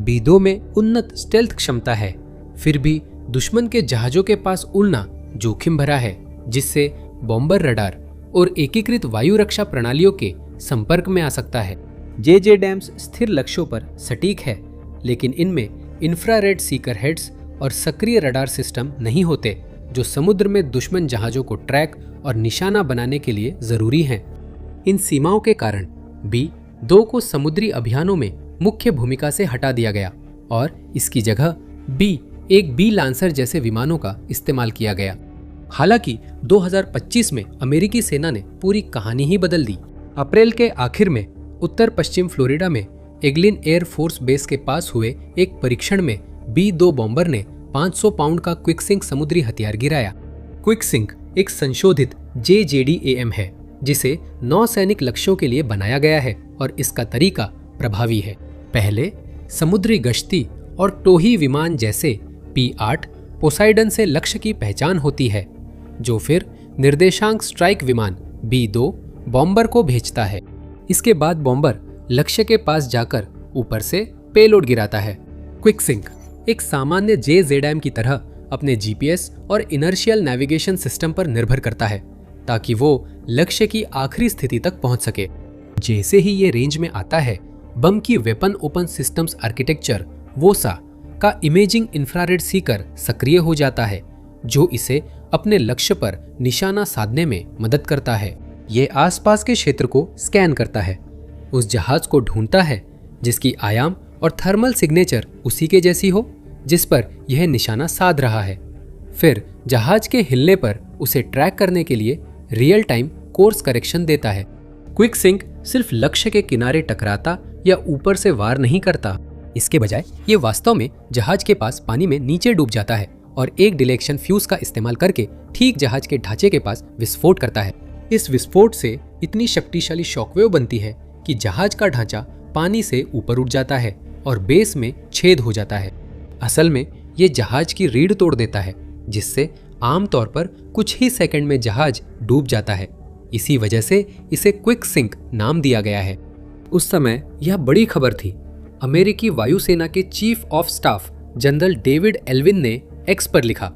B-2 में उन्नत स्टेल्थ क्षमता है, फिर भी दुश्मन के जहाजों के पास उड़ना जोखिम भरा है, जिससे बॉम्बर रडार और एकीकृत वायु रक्षा प्रणालियों के संपर्क में आ सकता है। JJDAMs स्थिर लक्ष्यों पर सटीक है, लेकिन इनमें इंफ्रारेड सीकर हेड्स और सक्रिय रडार सिस्टम नहीं होते, जो समुद्र में दुश्मन जहाजों को ट्रैक और निशाना बनाने के लिए जरूरी हैं। इन सीमाओं के कारण B-2 को समुद्री अभियानों में मुख्य भूमिका से हटा दिया गया और इसकी जगह एक बी लांसर जैसे विमानों का इस्तेमाल किया गया। हालांकि 2025 में अमेरिकी सेना ने पूरी कहानी ही बदल दी। अप्रैल के आखिर में उत्तर पश्चिम फ्लोरिडा में एग्लिन एयर फोर्स बेस के पास हुए एक परीक्षण में B-2 बॉम्बर ने 500 पाउंड का क्विकसिंक समुद्री हथियार गिराया। क्विकसिंक एक संशोधित JJDAM है, जिसे नौसैनिक लक्ष्यों के लिए बनाया गया है और इसका तरीका प्रभावी है। पहले समुद्री गश्ती और टोही विमान जैसे P-8 पोसाइडन से लक्ष्य की पहचान होती है, जो फिर निर्देशांक स्ट्राइक विमान B-2 बॉम्बर को भेजता है। इसके बाद बॉम्बर लक्ष्य के पास जाकर ऊपर से पेलोड गिराता है। क्विकसिंक एक सामान्य JZM की तरह अपने GPS और इनर्शियल नेविगेशन सिस्टम पर निर्भर करता है, ताकि वो लक्ष्य की आखिरी स्थिति तक पहुंच सके। जैसे ही ये रेंज में आता है, बम की weapon open systems architecture WOSA का इमेजिंग इंफ्रारेड सीकर सक्रिय हो जाता है, जो इसे अपने लक्ष्य पर निशाना साधने में मदद करता है। ये आसपास के क्षेत्र को स्कैन करता है, उस जहाज को ढूंढता है जिसकी आयाम और थर्मल सिग्नेचर उसी के जैसी हो जिस पर यह निशाना साध रहा है। फिर जहाज के हिलने पर उसे ट्रैक करने के लिए रियल टाइम कोर्स करेक्शन देता है। क्विकसिंक सिर्फ लक्ष्य के किनारे टकराता या ऊपर से वार नहीं करता, इसके बजाय ये वास्तव में जहाज के पास पानी में नीचे डूब जाता है और एक डिलेक्शन फ्यूज का इस्तेमाल करके ठीक जहाज के ढांचे के पास विस्फोट करता है। इस विस्फोट से इतनी शक्तिशाली शॉकवेव बनती है कि जहाज का ढांचा पानी से ऊपर उठ जाता है और बेस में छेद हो जाता है। असल में ये जहाज की रीढ़ तोड़ देता है, जिससे आमतौर पर कुछ ही सेकंड में जहाज डूब जाता है। इसी वजह से इसे क्विकसिंक नाम दिया गया है। उस समय यह बड़ी खबर थी। अमेरिकी वायुसेना के chief of staff general David Allvin ने एक्स पर लिखा,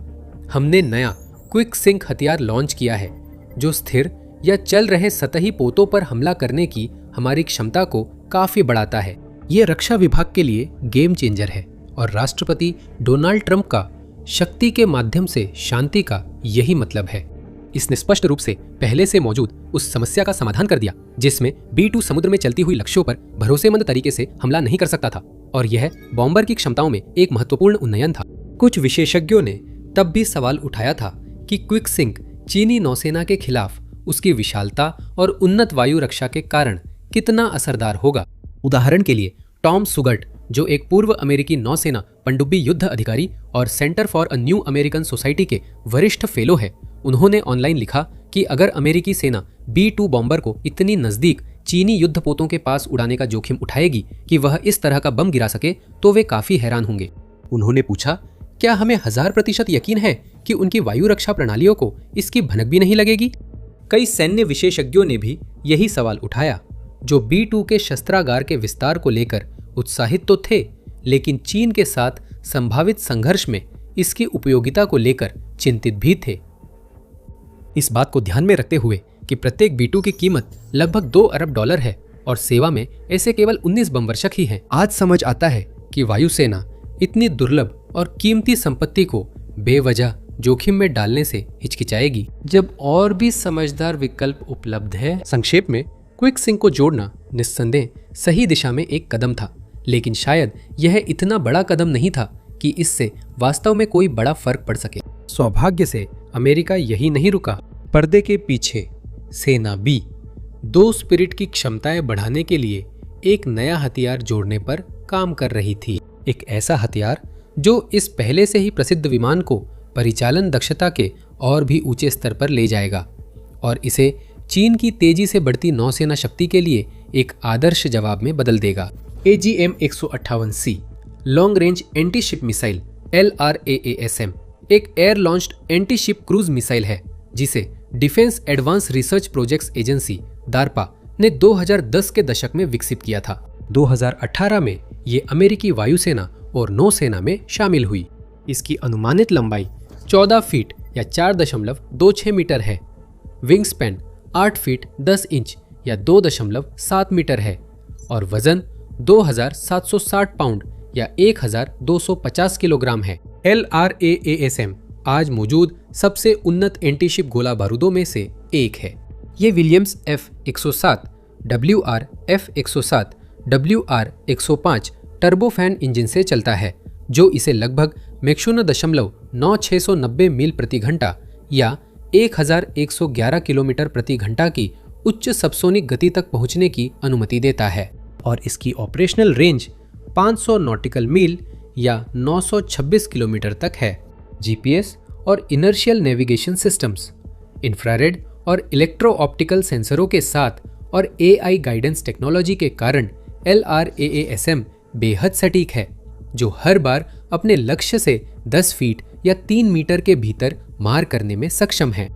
हमने नया क्विकसिंक हथियार लॉन्च किया है, जो स्थिर या चल रहे सतही पोतों पर हमला करने की हमारी क्षमता को काफी बढ़ाता है। ये रक्षा विभाग के लिए गेम चेंजर है और राष्ट्रपति डोनाल्ड ट्रंप का शक्ति के माध्यम से शांति का यही मतलब है। इसने स्पष्ट रूप से पहले से मौजूद उस समस्या का समाधान कर दिया जिसमें B-2 समुद्र में चलती हुई लक्ष्यों पर भरोसेमंद तरीके से हमला नहीं कर सकता था, और यह बॉम्बर की क्षमताओं में एक महत्वपूर्ण उन्नयन था। कुछ विशेषज्ञों ने तब भी सवाल उठाया था कि क्विकसिंक चीनी नौसेना के खिलाफ उसकी विशालता और उन्नत वायु रक्षा के कारण कितना असरदार होगा। उदाहरण के लिए टॉम सुगर्ट, जो एक पूर्व अमेरिकी नौसेना पनडुब्बी युद्ध अधिकारी और centre for a new American society के वरिष्ठ फेलो है, उन्होंने ऑनलाइन लिखा कि अगर अमेरिकी सेना B-2 बॉम्बर को इतनी नजदीक चीनी युद्धपोतों के पास उड़ाने का जोखिम उठाएगी कि वह इस तरह का बम गिरा सके तो वे काफी हैरान होंगे। उन्होंने पूछा, क्या हमें 1000% यकीन है कि उनकी वायु रक्षा प्रणालियों को इसकी भनक भी नहीं लगेगी? कई सैन्य विशेषज्ञों ने भी यही सवाल उठाया, जो B-2 के शस्त्रागार के विस्तार को लेकर उत्साहित तो थे, लेकिन चीन के साथ संभावित संघर्ष में इसकी उपयोगिता को लेकर चिंतित भी थे। इस बात को ध्यान में रखते हुए कि प्रत्येक B-2 की कीमत लगभग $2 अरब है और सेवा में ऐसे केवल 19 बमवर्षक ही हैं, आज समझ आता है कि वायुसेना इतनी दुर्लभ और कीमती संपत्ति को बेवजह जोखिम में डालने से हिचकिचाएगी जब और भी समझदार विकल्प उपलब्ध है। संक्षेप में, क्विकसिंक को जोड़ना निस्संदेह सही दिशा में एक कदम था, लेकिन शायद यह इतना बड़ा कदम नहीं था कि इससे वास्तव में कोई बड़ा फर्क पड़ सके। सौभाग्य से अमेरिका यही नहीं रुका। पर्दे के पीछे सेना B-2 स्पिरिट की क्षमताएं बढ़ाने के लिए एक नया हथियार जोड़ने पर काम कर रही थी। एक ऐसा हथियार जो इस पहले से ही प्रसिद्ध विमान को परिचालन दक्षता के और भी ऊंचे स्तर पर ले जाएगा और इसे चीन की तेजी से बढ़ती नौसेना शक्ति के लिए एक आदर्श जवाब में बदल देगा। AGM-158C long range anti ship missile LRAASM एक air launched anti ship cruise missile है जिसे defence advance research projects agency DARPA ने 2010 के दशक में विकसित किया था। 2018 में ये अमेरिकी वायुसेना और नौसेना में शामिल हुई। इसकी अनुमानित लंबाई 14 फीट या 4.26 मीटर है। विंग स्पैन 8 फीट 10 इंच या 2.7 मीटर है और वजन 2760 पाउंड या 1250 किलोग्राम है। LRAASM आज मौजूद सबसे उन्नत एंटीशिप गोला बारूदों में से एक है। ये Williams F-107, WR F-107, WR 105 turbofan engine से चलता है जो इसे लगभग मैक 0.9690 मील प्रति घंटा या 1111 किलोमीटर प्रति घंटा की उच्च सबसोनिक गति तक पहुंचने की अनुमति देता है और इसकी ऑपरेशनल रेंज 500 नॉटिकल मील या 926 किलोमीटर तक है। GPS और इनर्शियल नेविगेशन सिस्टम्स, इंफ्रारेड और इलेक्ट्रो ऑप्टिकल सेंसरों के साथ और AI गाइडेंस टेक्नोलॉजी के कारण LRAASM बेहद सटीक है जो हर बार अपने लक्ष्य से 10 फीट या 3 मीटर के भीतर मार करने में सक्षम है।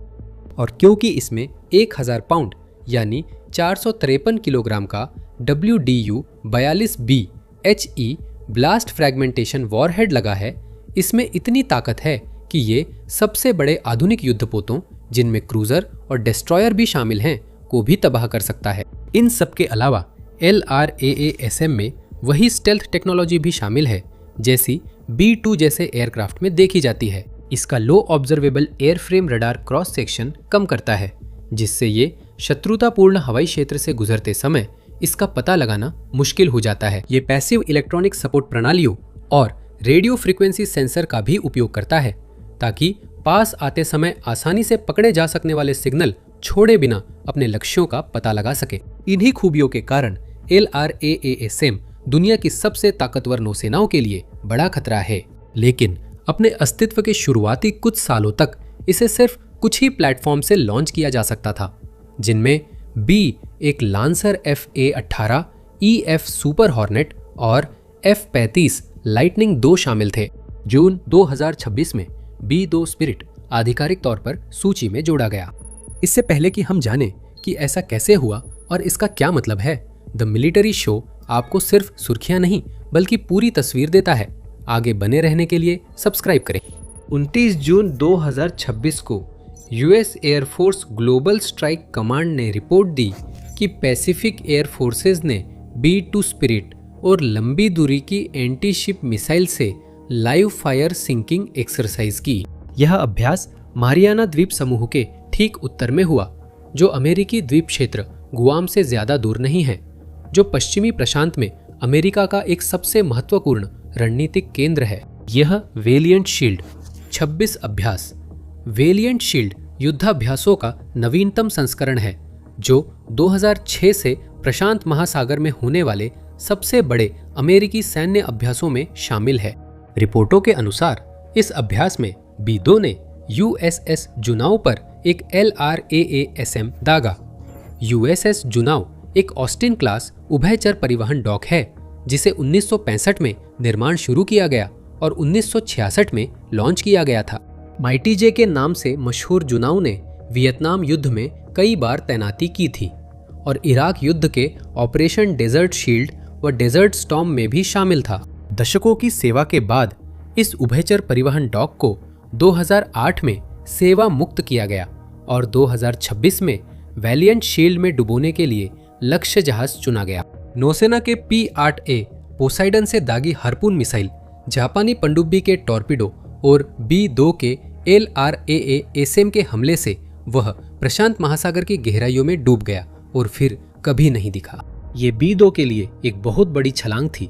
और क्योंकि इसमें 1000 पाउंड यानी 453 किलोग्राम का WDU-42B HE blast fragmentation warhead लगा है, इसमें इतनी ताकत है कि ये सबसे बड़े आधुनिक युद्धपोतों जिनमें क्रूजर और डिस्ट्रॉयर भी शामिल हैं को भी तबाह कर सकता है। इन सब के अलावा LRAASM में वही स्टेल्थ टेक्नोलॉजी भी शामिल है जैसी B-2 जैसे एयरक्राफ्ट में देखी जाती है। इसका low observable airframe radar cross section कम करता है जिससे ये शत्रुतापूर्ण हवाई क्षेत्र से गुजरते समय इसका पता लगाना मुश्किल हो जाता है। ये पैसिव इलेक्ट्रॉनिक सपोर्ट प्रणालियों और रेडियो फ्रीक्वेंसी सेंसर का भी उपयोग करता है ताकि पास आते समय आसानी से पकड़े जा सकने वाले सिग्नल छोड़े बिना अपने लक्ष्यों का पता लगा सके। इन्हीं खूबियों के कारण LRAASM दुनिया की सबसे ताकतवर नौसेनाओं के लिए बड़ा खतरा है, लेकिन अपने अस्तित्व के शुरुआती कुछ सालों तक इसे सिर्फ कुछ ही प्लेटफॉर्म से लॉन्च किया जा सकता था, जिनमें B एक lancer FA-18, EF super hornet और F-35 लाइटनिंग 2 शामिल थे। जून 2026 में B-2 स्पिरिट आधिकारिक तौर पर सूची में जोड़ा गया। इससे पहले कि हम जानें कि ऐसा कैसे हुआ और इसका क्या मतलब है, द मिलिट्री शो आपको सिर्फ सुर्खियां नहीं बल्कि पूरी तस्वीर देता है। आगे बने रहने के लिए सब्सक्राइब करें। 29 जून 2026 को US air force global strike command ने रिपोर्ट दी कि पैसिफिक एयर फोर्सेज ने B-2 स्पिरिट और लंबी दूरी की एंटी शिप मिसाइल से लाइव फायर सिंकिंग एक्सरसाइज की। यह अभ्यास मारियाना द्वीप समूह के ठीक उत्तर में हुआ, जो अमेरिकी द्वीप क्षेत्र गुआम से ज्यादा दूर नहीं है, जो पश्चिमी प्रशांत में अमेरिका का एक सबसे महत्वपूर्ण रणनीतिक केंद्र है। यह वेलिएंट शील्ड 26 अभ्यास वेलिएंट शील्ड युद्धाभ्यासों का नवीनतम संस्करण है, जो 2006 से प्रशांत महासागर में होने वाले सबसे बड़े अमेरिकी सैन्य अभ्यासों में शामिल है। रिपोर्टों के अनुसार इस अभ्यास में B-2 ने USS जुनाव पर एक LRAASM दागा। USS जुनाव एक ऑस्टिन क्लास उभयचर परिवहन डॉक है जिसे 1965 में निर्माण शुरू किया गया और 1966 में लॉन्च किया गया था। माइटी जे के नाम से मशहूर जुनाव ने वियतनाम युद्ध में कई बार तैनाती की थी और इराक युद्ध के ऑपरेशन डेजर्ट शील्ड व डेजर्ट स्टॉर्म में भी शामिल था। दशकों की सेवा के बाद इस उभयचर परिवहन डॉक को 2008 में सेवा मुक्त किया गया और 2026 में वैलिएंट शील्ड में डुबोने के लिए लक्ष्य जहाज चुना गया। नौसेना के P-8A पोसाइडन से दागी हार्पून मिसाइल, जापानी पनडुब्बी के टॉर्पीडो और B-2 के LRAASM के हमले से वह प्रशांत महासागर की गहराइयों में डूब गया और फिर कभी नहीं दिखा। ये B-2 के लिए एक बहुत बड़ी छलांग थी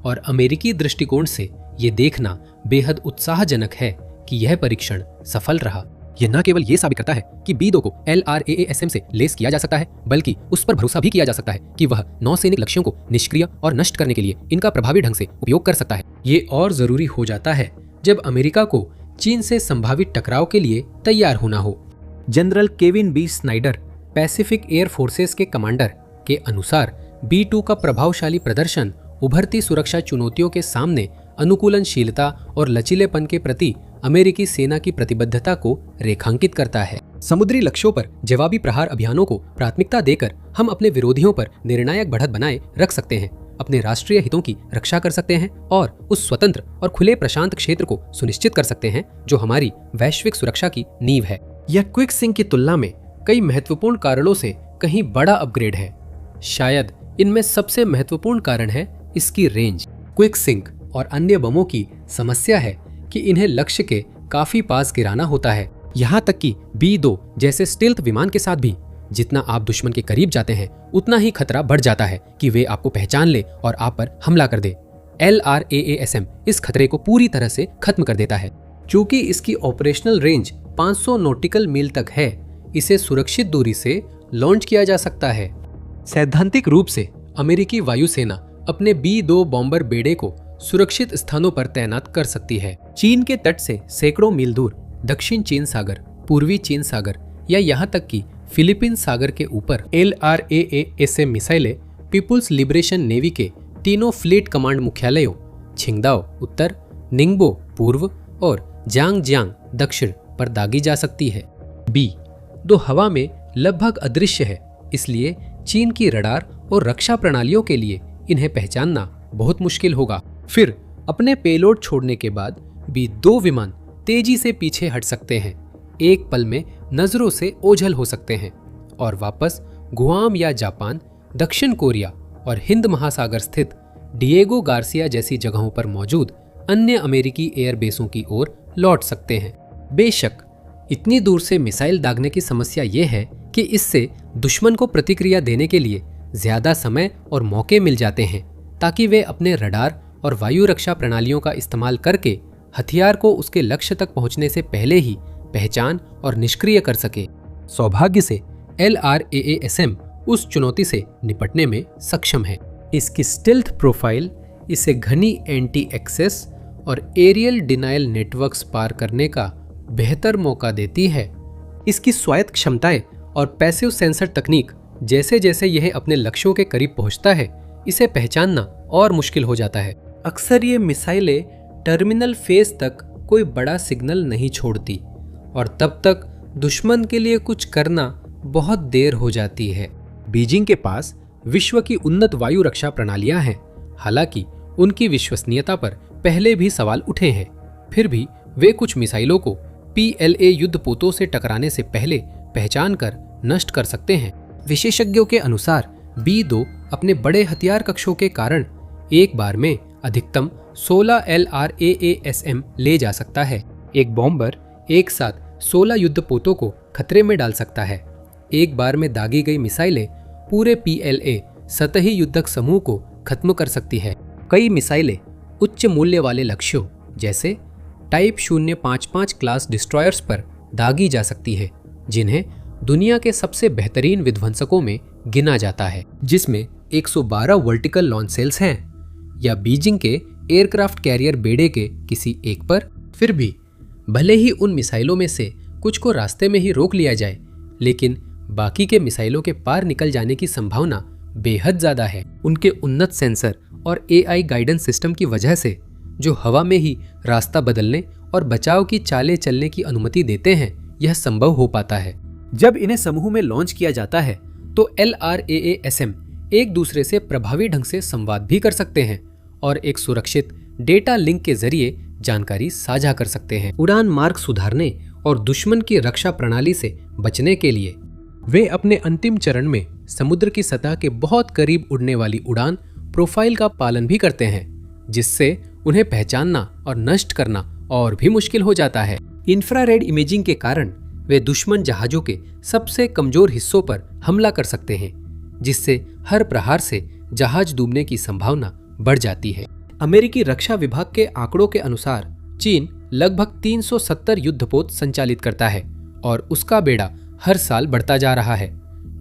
और अमेरिकी दृष्टिकोण से ये देखना बेहद उत्साहजनक है कि यह परीक्षण सफल रहा। ये न केवल ये साबित करता है कि B2 को LRAASM से लेस किया जा सकता है, बल्कि उस पर भरोसा भी किया जा सकता है कि वह नौसैनिक लक्ष्यों को निष्क्रिय और नष्ट करने के लिए इनका प्रभावी ढंग से उपयोग कर सकता है। ये और जरूरी हो जाता है जब अमेरिका को चीन से संभावित टकराव के लिए तैयार होना हो। General Kevin B Schneider, Pacific Air Forces के कमांडर, के अनुसार B2 का प्रभावशाली प्रदर्शन उभरती सुरक्षा चुनौतियों के सामने अनुकूलनशीलता और लचीलेपन के प्रति अमेरिकी सेना की प्रतिबद्धता को रेखांकित करता है। समुद्री लक्ष्यों पर जवाबी प्रहार अभियानों को प्राथमिकता देकर हम अपने विरोधियों पर निर्णायक बढ़त बनाए रख सकते हैं, अपने राष्ट्रीय हितों की रक्षा कर सकते हैं और उस स्वतंत्र और खुले प्रशांत क्षेत्र को सुनिश्चित कर सकते हैं जो हमारी वैश्विक सुरक्षा की नींव है। यह क्विक सिंक की तुलना में कई महत्वपूर्ण कारणों से कहीं बड़ा अपग्रेड है। शायद इनमें सबसे महत्वपूर्ण कारण है इसकी रेंज। क्विक सिंक और अन्य बमों की समस्या है कि इन्हें लक्ष्य के काफी पास गिराना होता है। यहाँ तक कि B2 जैसे स्टील्थ विमान के साथ भी जितना आप दुश्मन के करीब जाते हैं उतना ही खतरा बढ़ जाता है कि वे आपको पहचान ले और आप पर हमला कर दे। LRAASM इस खतरे को पूरी तरह से खत्म कर देता है। चूंकि इसकी ऑपरेशनल रेंज 500 नॉटिकल मील तक है, इसे सुरक्षित दूरी से लॉन्च किया जा सकता है। सैद्धांतिक रूप से अमेरिकी वायुसेना अपने B2 बॉम्बर बेड़े को सुरक्षित स्थानों पर तैनात कर सकती है। चीन के तट से सैकड़ों मील दूर दक्षिण चीन सागर, पूर्वी चीन सागर या यहाँ तक कि फिलीपींस सागर के ऊपर LRAASM मिसाइलें पीपुल्स लिबरेशन नेवी के तीनों फ्लीट कमांड मुख्यालयों छिंगदाओ उत्तर, निंगबो पूर्व और जांगजियांग दक्षिण पर दागी जा सकती है। B2 हवा में लगभग अदृश्य है, इसलिए चीन की रडार और रक्षा प्रणालियों के लिए इन्हें पहचानना बहुत मुश्किल होगा। फिर अपने पेलोड छोड़ने के बाद B2 विमान तेजी से पीछे हट सकते हैं, एक पल में नजरों से ओझल हो सकते हैं और वापस गुआम या जापान, दक्षिण कोरिया और हिंद महासागर स्थित डिएगो गार्सिया जैसी जगहों पर मौजूद अन्य अमेरिकी एयरबेसों की ओर लौट सकते हैं। बेशक इतनी दूर से मिसाइल दागने की समस्या ये है कि इससे दुश्मन को प्रतिक्रिया देने के लिए ज्यादा समय और मौके मिल जाते हैं ताकि वे अपने रडार और वायु रक्षा प्रणालियों का इस्तेमाल करके हथियार को उसके लक्ष्य तक पहुंचने से पहले ही पहचान और निष्क्रिय कर सके। सौभाग्य से LRAASM उस चुनौती से निपटने में सक्षम है। इसकी स्टेल्थ प्रोफाइल इसे घनी एंटी एक्सेस और एरियल डिनायल नेटवर्क्स पार करने का बेहतर मौका देती है। इसकी स्वायत्त क्षमताएं और पैसिव सेंसर तकनीक जैसे जैसे यह अपने लक्ष्यों के करीब पहुंचता है, इसे पहचानना और मुश्किल हो जाता है। अक्सर ये मिसाइलें टर्मिनल फेज तक कोई बड़ा सिग्नल नहीं छोड़ती और तब तक दुश्मन के लिए कुछ करना बहुत देर हो जाती है। बीजिंग के पास विश्व की उन्नत वायु रक्षा प्रणालियां हैं, हालांकि उनकी विश्वसनीयता पर पहले भी सवाल उठे हैं। फिर भी वे कुछ मिसाइलों को PLA युद्धपोतों से टकराने से पहले पहचान कर नष्ट कर सकते हैं। विशेषज्ञों के अनुसार B2 अपने बड़े हथियार कक्षों के कारण एक बार में अधिकतम 16 LRAASM ले जा सकता है। एक बॉम्बर एक साथ 16 युद्धपोतों को खतरे में डाल सकता है। एक बार में दागी गई मिसाइलें पूरे PLA सतही युद्धक समूह को खत्म कर सकती है। कई मिसाइलें उच्च मूल्य वाले लक्ष्यों जैसे टाइप 055 क्लास डिस्ट्रॉयर्स पर दागी जा सकती है, जिन्हें दुनिया के सबसे बेहतरीन विध्वंसकों में गिना जाता है, जिसमें 112 वर्टिकल लॉन्च सेल्स हैं, या बीजिंग के एयरक्राफ्ट कैरियर बेड़े के किसी एक पर। फिर भी भले ही उन मिसाइलों में से कुछ को रास्ते में ही रोक लिया जाए, लेकिन बाकी के मिसाइलों के पार निकल जाने की संभावना बेहद ज्यादा है। उनके उन्नत सेंसर और AI गाइडेंस सिस्टम की वजह से, जो हवा में ही रास्ता बदलने और बचाव की चालें चलने की अनुमति देते हैं, यह संभव हो पाता है। जब इन्हें समूह में लॉन्च किया जाता है तो LRAASM एक दूसरे से प्रभावी ढंग से संवाद भी कर सकते हैं और एक सुरक्षित डेटा लिंक के जरिए जानकारी साझा कर सकते हैं। उड़ान मार्ग सुधारने और दुश्मन की रक्षा प्रणाली से बचने के लिए वे अपने अंतिम चरण में समुद्र की सतह के बहुत करीब उड़ने वाली उड़ान प्रोफाइल का पालन भी करते हैं, जिससे उन्हें पहचानना और नष्ट करना और भी मुश्किल हो जाता है। इंफ्रारेड इमेजिंग के कारण वे दुश्मन जहाजों के सबसे कमजोर हिस्सों पर हमला कर सकते हैं, जिससे हर प्रहार से जहाज डूबने की संभावना बढ़ जाती है। अमेरिकी रक्षा विभाग के आंकड़ों के अनुसार चीन लगभग 370 युद्धपोत संचालित करता है और उसका बेड़ा हर साल बढ़ता जा रहा है,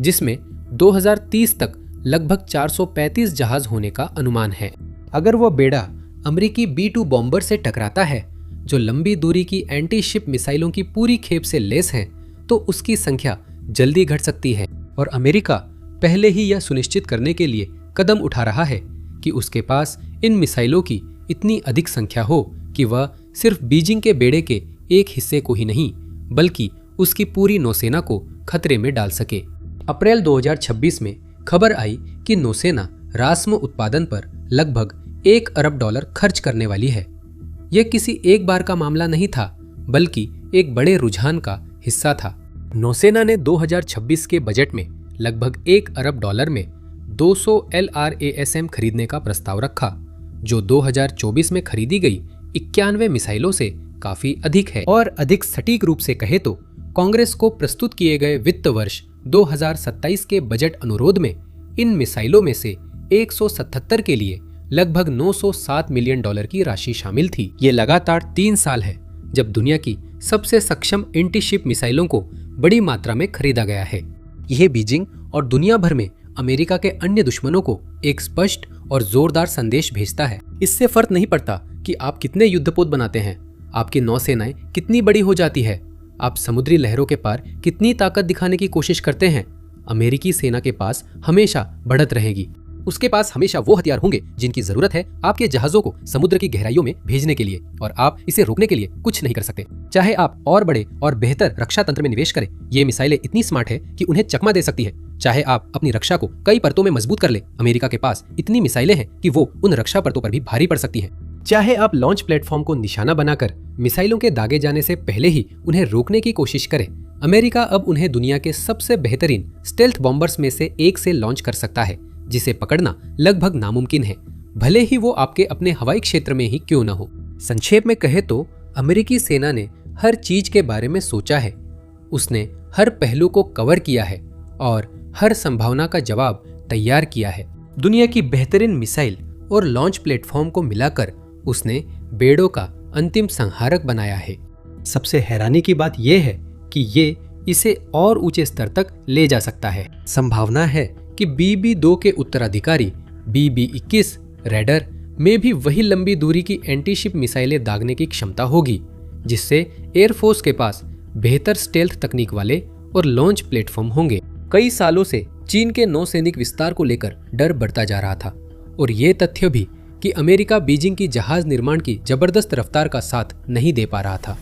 जिसमें 2030 तक लगभग 435 जहाज होने का अनुमान है। अगर वह बेड़ा अमेरिकी B-2 बॉम्बर से टकराता है, जो लंबी दूरी की एंटी शिप मिसाइलों की पूरी खेप से लैस हैं, तो उसकी संख्या जल्दी घट सकती है। और अमेरिका पहले ही यह सुनिश्चित करने के लिए कदम उठा रहा है कि उसके पास इन मिसाइलों की इतनी अधिक संख्या हो कि वह सिर्फ बीजिंग के बेड़े के एक हिस्से को ही नहीं, बल्कि उसकी पूरी नौसेना को खतरे में डाल सके। अप्रैल 2026 में खबर आई कि नौसेना रास्म उत्पादन पर लगभग $1 अरब खर्च करने वाली है। यह किसी एक बार का मामला नहीं था, बल्कि एक बड़े रुझान का हिस्सा था। नौसेना ने 2026 के बजट में लगभग $1 अरब में 200 LRASM खरीदने का प्रस्ताव रखा, जो 2024 में खरीदी गई 91 मिसाइलों से काफी अधिक है। और अधिक सटीक रूप से कहे तो कांग्रेस को प्रस्तुत किए गए वित्त वर्ष 2027 के बजट अनुरोध में इन मिसाइलों में से 177 के लिए लगभग $907 मिलियन की राशि शामिल थी। ये लगातार 3 साल है जब दुनिया की सबसे सक्षम एंटी शिप मिसाइलों को बड़ी मात्रा में खरीदा गया है। यह बीजिंग और दुनिया भर में अमेरिका के अन्य दुश्मनों को एक स्पष्ट और जोरदार संदेश भेजता है। इससे फर्क नहीं पड़ता कि आप कितने युद्धपोत बनाते हैं, आपकी नौसेनाएं कितनी बड़ी हो जाती है, आप समुद्री लहरों के पार कितनी ताकत दिखाने की कोशिश करते हैं, अमेरिकी सेना के पास हमेशा बढ़त रहेगी। उसके पास हमेशा वो हथियार होंगे जिनकी जरूरत है आपके जहाजों को समुद्र की गहराइयों में भेजने के लिए, और आप इसे रोकने के लिए कुछ नहीं कर सकते। चाहे आप और बड़े और बेहतर रक्षा तंत्र में निवेश करें, ये मिसाइलें इतनी स्मार्ट है कि उन्हें चकमा दे सकती है। चाहे आप अपनी रक्षा को कई परतों में मजबूत कर ले, अमेरिका के पास इतनी मिसाइलें हैं कि वो उन रक्षा परतों पर भी भारी पड़ सकती हैं। चाहे आप लॉन्च प्लेटफॉर्म को निशाना बनाकर मिसाइलों के दागे जाने से पहले ही उन्हें रोकने की कोशिश करें, अमेरिका अब उन्हें दुनिया के सबसे बेहतरीन स्टेल्थ बॉम्बर्स में से एक से लॉन्च कर सकता है, जिसे पकड़ना लगभग नामुमकिन है, भले ही वो आपके अपने हवाई क्षेत्र में ही क्यों न हो। संक्षेप में कहे तो अमेरिकी सेना ने हर चीज के बारे में सोचा है, उसने हर पहलू को कवर किया है और हर संभावना का जवाब तैयार किया है। दुनिया की बेहतरीन मिसाइल और लॉन्च प्लेटफॉर्म को मिलाकर उसने बेड़ों का अंतिम संहारक बनाया है। सबसे हैरानी की बात यह है कि ये इसे और ऊंचे स्तर तक ले जा सकता है। संभावना है कि BB-2 के उत्तराधिकारी BB-21 रेडर में भी वही लंबी दूरी की एंटी शिप मिसाइलें दागने की क्षमता होगी, जिससे एयरफोर्स के पास बेहतर स्टेल्थ तकनीक वाले और लॉन्च प्लेटफॉर्म होंगे। कई सालों से चीन के नौसैनिक विस्तार को लेकर डर बढ़ता जा रहा था, और ये तथ्य भी कि अमेरिका बीजिंग की जहाज निर्माण की जबरदस्त रफ्तार का साथ नहीं दे पा रहा था।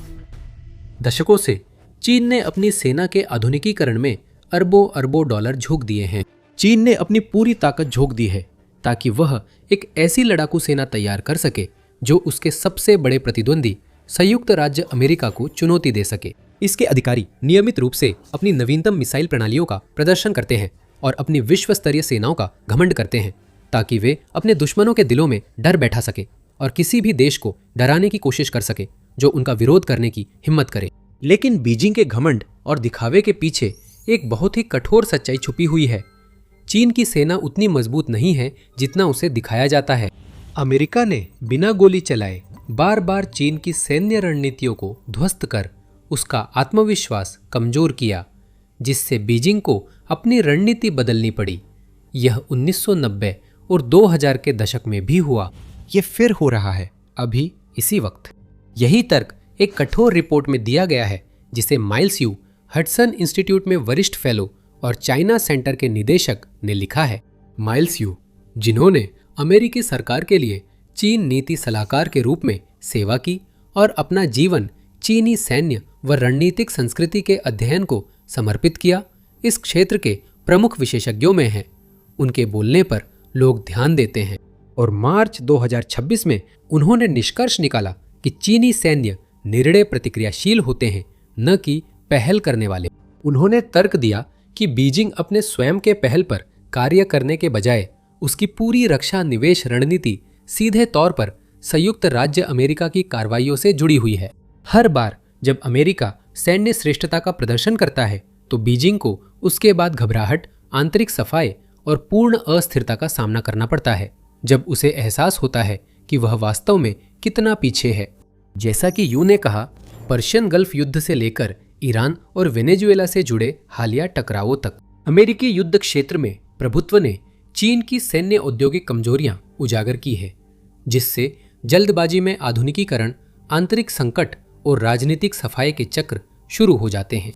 दशकों से चीन ने अपनी सेना के आधुनिकीकरण में अरबों अरबों डॉलर झोंक दिए हैं। चीन ने अपनी पूरी ताकत झोंक दी है ताकि वह एक ऐसी लड़ाकू सेना तैयार कर सके जो उसके सबसे बड़े प्रतिद्वंदी संयुक्त राज्य अमेरिका को चुनौती दे सके। इसके अधिकारी नियमित रूप से अपनी नवीनतम मिसाइल प्रणालियों का प्रदर्शन करते हैं और अपनी विश्व स्तरीय सेनाओं का घमंड करते हैं, ताकि वे अपने दुश्मनों के दिलों में डर बैठा सके और किसी भी देश को डराने की कोशिश कर सके जो उनका विरोध करने की हिम्मत करे। लेकिन बीजिंग के घमंड और दिखावे के पीछे एक बहुत ही कठोर सच्चाई छुपी हुई है। चीन की सेना उतनी मजबूत नहीं है जितना उसे दिखाया जाता है। अमेरिका ने बिना गोली चलाए बार बार चीन की सैन्य रणनीतियों को ध्वस्त कर उसका आत्मविश्वास कमजोर किया, जिससे बीजिंग को अपनी रणनीति बदलनी पड़ी। यह 1990 और 2000 के दशक में भी हुआ, ये फिर हो रहा है अभी इसी वक्त। यही तर्क एक कठोर रिपोर्ट में दिया गया है जिसे माइल्स यू हडसन इंस्टीट्यूट में वरिष्ठ फेलो और चाइना सेंटर के निदेशक ने लिखा है। माइल्स यू, जिन्होंने अमेरिकी सरकार के लिए चीन नीति सलाहकार के रूप में सेवा की और अपना जीवन चीनी सैन्य व रणनीतिक संस्कृति के अध्ययन को समर्पित किया, इस क्षेत्र के प्रमुख विशेषज्ञों में हैं। उनके बोलने पर लोग ध्यान देते हैं और मार्च 2026 में उन्होंने निष्कर्ष निकाला कि चीनी सैन्य निर्णय प्रतिक्रियाशील होते हैं, न कि पहल करने वाले। उन्होंने तर्क दिया कि बीजिंग अपने स्वयं के पहल पर कार्य करने के बजाय उसकी पूरी रक्षा निवेश रणनीति सीधे तौर पर संयुक्त राज्य अमेरिका की कार्रवाइयों से जुड़ी हुई है। हर बार जब अमेरिका सैन्य श्रेष्ठता का प्रदर्शन करता है तो बीजिंग को उसके बाद घबराहट, आंतरिक सफाई और पूर्ण अस्थिरता का सामना करना पड़ता है, जब उसे एहसास होता है कि वह वास्तव में कितना पीछे है। जैसा कि यू ने कहा, पर्शियन गल्फ युद्ध से लेकर ईरान और वेनेजुएला से जुड़े हालिया टकरावों तक। अमेरिकी युद्ध क्षेत्र में प्रभुत्व ने चीन की सैन्य औद्योगिक कमजोरियां उजागर की है, जिससे जल्दबाजी में आधुनिकीकरण, आंतरिक संकट और राजनीतिक सफाई के चक्र शुरू हो जाते हैं।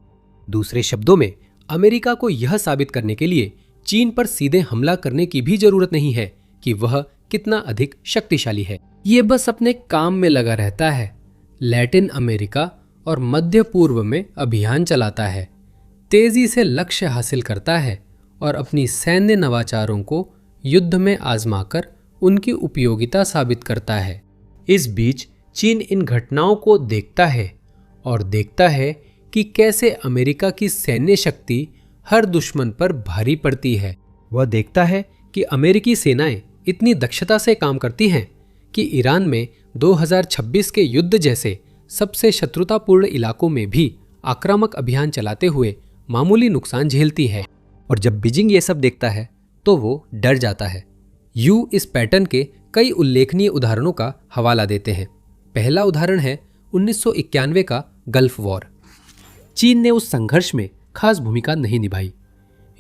दूसरे शब्दों में, अमेरिका को यह साबित करने के लिए चीन पर सीधे हमला करने की भी जरूरत नहीं है कि वह कितना अधिक शक्तिशाली है। ये बस अपने काम में लगा रहता है, लैटिन अमेरिका और मध्य पूर्व में अभियान चलाता है, तेजी से लक्ष्य हासिल करता है और अपनी सैन्य नवाचारों को युद्ध में आजमाकर उनकी उपयोगिता साबित करता है। इस बीच चीन इन घटनाओं को देखता है और देखता है कि कैसे अमेरिका की सैन्य शक्ति हर दुश्मन पर भारी पड़ती है। वह देखता है कि अमेरिकी सेनाएं इतनी दक्षता से काम करती हैं कि ईरान में 2026 के युद्ध जैसे सबसे शत्रुतापूर्ण इलाकों में भी आक्रामक अभियान चलाते हुए मामूली नुकसान झेलती है। और जब बीजिंग ये सब देखता है तो वो डर जाता है। यू इस पैटर्न के कई उल्लेखनीय उदाहरणों का हवाला देते हैं। पहला उदाहरण है 1991 का गल्फ वॉर। चीन ने उस संघर्ष में खास भूमिका नहीं निभाई।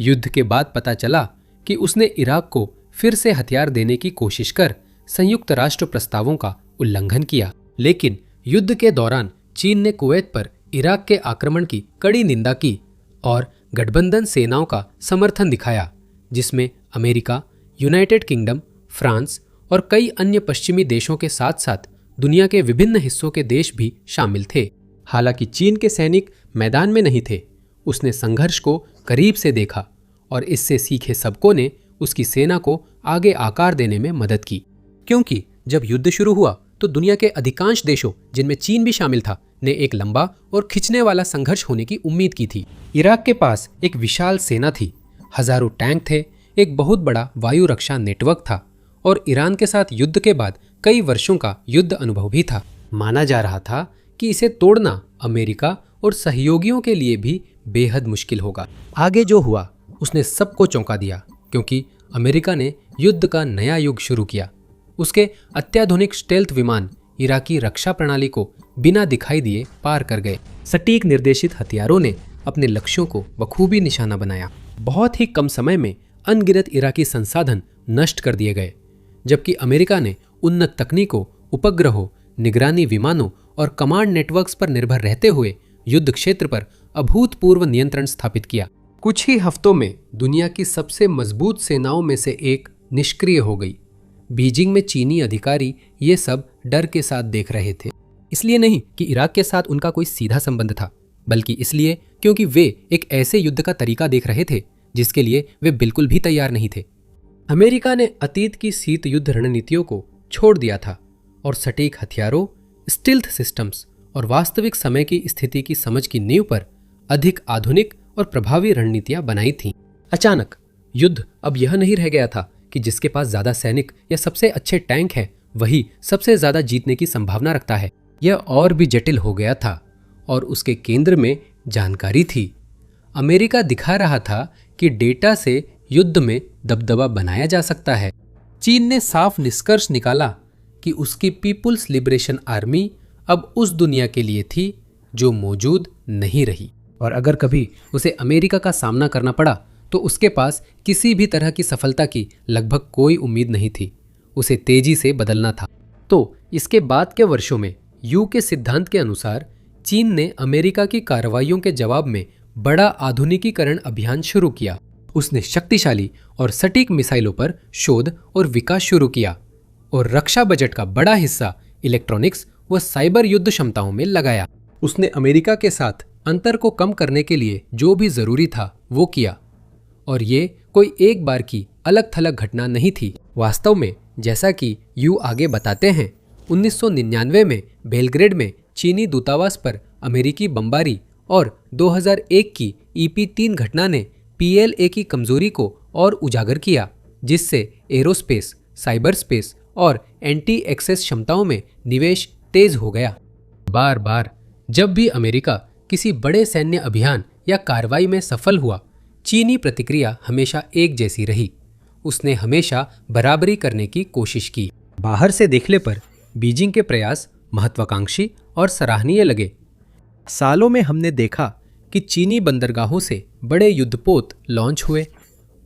युद्ध के बाद पता चला कि उसने इराक को फिर से हथियार देने की कोशिश कर संयुक्त राष्ट्र प्रस्तावों का उल्लंघन किया। लेकिन युद्ध के दौरान चीन ने कुवैत पर इराक के आक्रमण की कड़ी निंदा की और गठबंधन सेनाओं का समर्थन दिखाया, जिसमें अमेरिका, यूनाइटेड किंगडम, फ्रांस और कई अन्य पश्चिमी देशों के साथ साथ दुनिया के विभिन्न हिस्सों के देश भी शामिल थे। हालांकि चीन के सैनिक मैदान में नहीं थे, उसने संघर्ष को करीब से देखा और इससे सीखे सबकों ने उसकी सेना को आगे आकार देने में मदद की। क्योंकि जब युद्ध शुरू हुआ तो दुनिया के अधिकांश देशों, जिनमें चीन भी शामिल था, ने एक लंबा और खिंचने वाला संघर्ष होने की उम्मीद की थी। इराक के पास एक विशाल सेना थी, हजारों टैंक थे, एक बहुत बड़ा वायु रक्षा नेटवर्क था और ईरान के साथ युद्ध के बाद कई वर्षों का युद्ध अनुभव भी था। माना जा रहा था कि इसे तोड़ना अमेरिका और सहयोगियों के लिए भी बेहद मुश्किल होगा। आगे जो हुआ उसने सबको चौंका दिया, क्योंकि अमेरिका ने युद्ध का नया युग शुरू किया। उसके अत्याधुनिक स्टेल्थ विमान इराकी रक्षा प्रणाली को बिना दिखाई दिए पार कर गए। सटीक निर्देशित हथियारों ने अपने लक्ष्यों को बखूबी निशाना बनाया। बहुत ही कम समय में अनगिनत इराकी संसाधन नष्ट कर दिए गए, जबकि अमेरिका ने उन्नत तकनीकों, उपग्रहों, निगरानी विमानों और कमांड नेटवर्क्स पर निर्भर रहते हुए युद्ध क्षेत्र पर अभूतपूर्व नियंत्रण स्थापित किया। कुछ ही हफ्तों में दुनिया की सबसे मजबूत सेनाओं में से एक निष्क्रिय हो गई। बीजिंग में चीनी अधिकारी ये सब डर के साथ देख रहे थे, इसलिए नहीं कि इराक के साथ उनका कोई सीधा संबंध था, बल्कि इसलिए क्योंकि वे एक ऐसे युद्ध का तरीका देख रहे थे जिसके लिए वे बिल्कुल भी तैयार नहीं थे। अमेरिका ने अतीत की शीत युद्ध रणनीतियों को छोड़ दिया था और सटीक हथियारों, स्टिल्थ सिस्टम्स और वास्तविक समय की स्थिति की समझ की नींव पर अधिक आधुनिक और प्रभावी रणनीतियां बनाई थीं। अचानक युद्ध अब यह नहीं रह गया था कि जिसके पास ज्यादा सैनिक या सबसे अच्छे टैंक हैं वही सबसे ज्यादा जीतने की संभावना रखता है। यह और भी जटिल हो गया था और उसके केंद्र में जानकारी थी। अमेरिका दिखा रहा था कि डेटा से युद्ध में दबदबा बनाया जा सकता है। चीन ने साफ निष्कर्ष निकाला कि उसकी पीपुल्स लिबरेशन आर्मी अब उस दुनिया के लिए थी जो मौजूद नहीं रही, और अगर कभी उसे अमेरिका का सामना करना पड़ा तो उसके पास किसी भी तरह की सफलता की लगभग कोई उम्मीद नहीं थी। उसे तेजी से बदलना था। तो इसके बाद के वर्षों में यू के सिद्धांत के अनुसार चीन ने अमेरिका की कार्रवाइयों के जवाब में बड़ा आधुनिकीकरण अभियान शुरू किया। उसने शक्तिशाली और सटीक मिसाइलों पर शोध और विकास शुरू किया और रक्षा बजट का बड़ा हिस्सा इलेक्ट्रॉनिक्स व साइबर युद्ध क्षमताओं में लगाया। उसने अमेरिका के साथ अंतर को कम करने के लिए जो भी जरूरी था वो किया, और ये कोई एक बार की अलग थलग घटना नहीं थी। वास्तव में जैसा कि यू आगे बताते हैं, 1999 में बेलग्रेड में चीनी दूतावास पर अमेरिकी बमबारी और 2001 की EP-3 घटना ने PLA की कमजोरी को और उजागर किया, जिससे एरोस्पेस, साइबर स्पेस और एंटी एक्सेस क्षमताओं में निवेश तेज हो गया। बार बार जब भी अमेरिका किसी बड़े सैन्य अभियान या कार्रवाई में सफल हुआ, चीनी प्रतिक्रिया हमेशा एक जैसी रही। उसने हमेशा बराबरी करने की कोशिश की। बाहर से देखने पर बीजिंग के प्रयास महत्वाकांक्षी और सराहनीय लगे, सालों में हमने देखा कि चीनी बंदरगाहों से बड़े युद्धपोत लॉन्च हुए,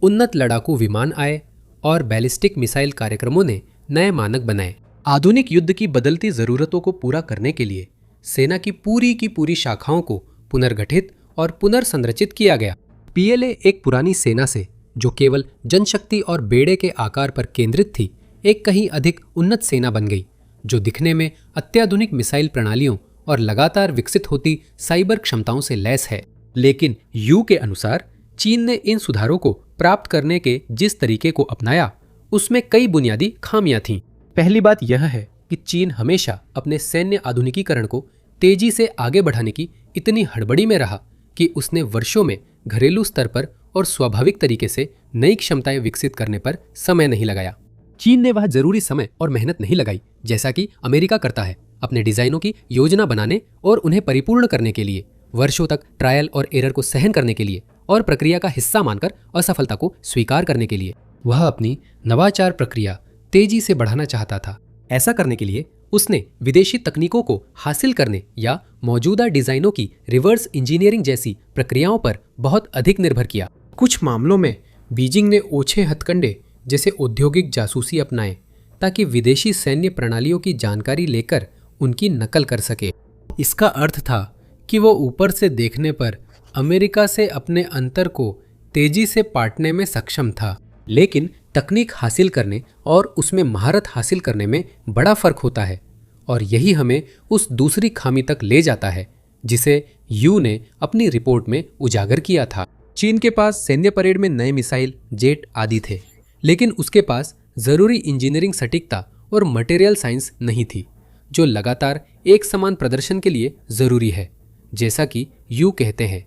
उन्नत लड़ाकू विमान आए और बैलिस्टिक मिसाइल कार्यक्रमों ने नए मानक बनाए। आधुनिक युद्ध की बदलती जरूरतों को पूरा करने के लिए सेना की पूरी शाखाओं को पुनर्गठित और पुनर्संरचित किया गया। पीएलए एक पुरानी सेना से जो केवल जनशक्ति और बेड़े के आकार पर केंद्रित थी, एक कहीं अधिक उन्नत सेना बन गई, जो दिखने में अत्याधुनिक मिसाइल प्रणालियों और लगातार विकसित होती साइबर क्षमताओं से लैस है। लेकिन यू के अनुसार चीन ने इन सुधारों को प्राप्त करने के जिस तरीके को अपनाया, उसमें कई बुनियादी खामियां थीं। पहली बात यह है कि चीन हमेशा अपने सैन्य आधुनिकीकरण को तेजी से आगे बढ़ाने की इतनी हड़बड़ी में रहा कि उसने वर्षों में घरेलू स्तर पर और स्वाभाविक तरीके से नई क्षमताएं विकसित करने पर समय नहीं लगाया। चीन ने वह जरूरी समय और मेहनत नहीं लगाई जैसा कि अमेरिका करता है अपने डिजाइनों की योजना बनाने और उन्हें परिपूर्ण करने के लिए, वर्षों तक ट्रायल और एरर को सहन करने के लिए और प्रक्रिया का हिस्सा मानकर असफलता को स्वीकार करने के लिए। वह अपनी नवाचार प्रक्रिया तेजी से बढ़ाना चाहता था। ऐसा करने के लिए उसने विदेशी तकनीकों को हासिल करने या मौजूदा डिजाइनों की रिवर्स इंजीनियरिंग जैसी प्रक्रियाओं पर बहुत अधिक निर्भर किया। कुछ मामलों में बीजिंग ने ओछे हथकंडे जैसे औद्योगिक जासूसी अपनाए ताकि विदेशी सैन्य प्रणालियों की जानकारी लेकर उनकी नकल कर सके। इसका अर्थ था कि वो ऊपर से देखने पर अमेरिका से अपने अंतर को तेजी से पाटने में सक्षम था, लेकिन तकनीक हासिल करने और उसमें महारत हासिल करने में बड़ा फर्क होता है। और यही हमें उस दूसरी खामी तक ले जाता है जिसे यू ने अपनी रिपोर्ट में उजागर किया था। चीन के पास सैन्य परेड में नए मिसाइल, जेट आदि थे, लेकिन उसके पास जरूरी इंजीनियरिंग सटीकता और मटेरियल साइंस नहीं थी, जो लगातार एक समान प्रदर्शन के लिए जरूरी है, जैसा कि यू कहते हैं।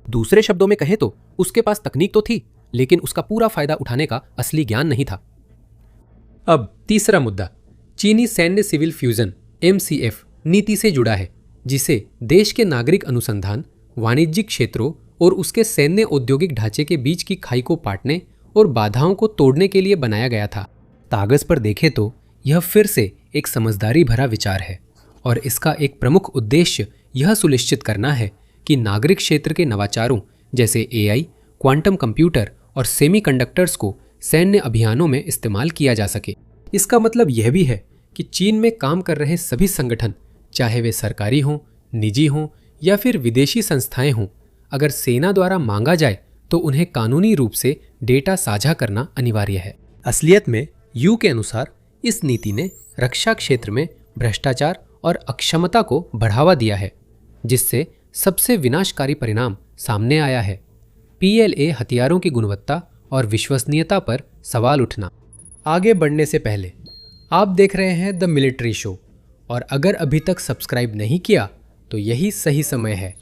दूसरे शब्दों में कहें तो उसके पास तकनीक तो थी, लेकिन उसका पूरा फायदा उठाने का असली ज्ञान नहीं था। अब तीसरा मुद्दा चीनी सैन्य सिविल फ्यूजन MCF नीति से जुड़ा है, जिसे देश के नागरिक अनुसंधान, वाणिज्यिक क्षेत्रों और उसके सैन्य औद्योगिक ढांचे के बीच की खाई को पाटने और बाधाओं को तोड़ने के लिए बनाया गया था। कागज पर देखें तो यह फिर से एक समझदारी भरा विचार है और इसका एक प्रमुख उद्देश्य यह सुनिश्चित करना है कि नागरिक क्षेत्र के नवाचारों जैसे AI, क्वांटम कंप्यूटर और सेमीकंडक्टर्स को सैन्य अभियानों में इस्तेमाल किया जा सके। इसका मतलब यह भी है कि चीन में काम कर रहे सभी संगठन, चाहे वे सरकारी हों, निजी हों या फिर विदेशी संस्थाएं हों, अगर सेना द्वारा मांगा जाए तो उन्हें कानूनी रूप से डेटा साझा करना अनिवार्य है। असलियत में यू के अनुसार इस नीति ने रक्षा क्षेत्र में भ्रष्टाचार और अक्षमता को बढ़ावा दिया है, जिससे सबसे विनाशकारी परिणाम सामने आया है। PLA हथियारों की गुणवत्ता और विश्वसनीयता पर सवाल उठना। आगे बढ़ने से पहले आप देख रहे हैं द मिलिट्री शो, और अगर अभी तक सब्सक्राइब नहीं किया तो यही सही समय है।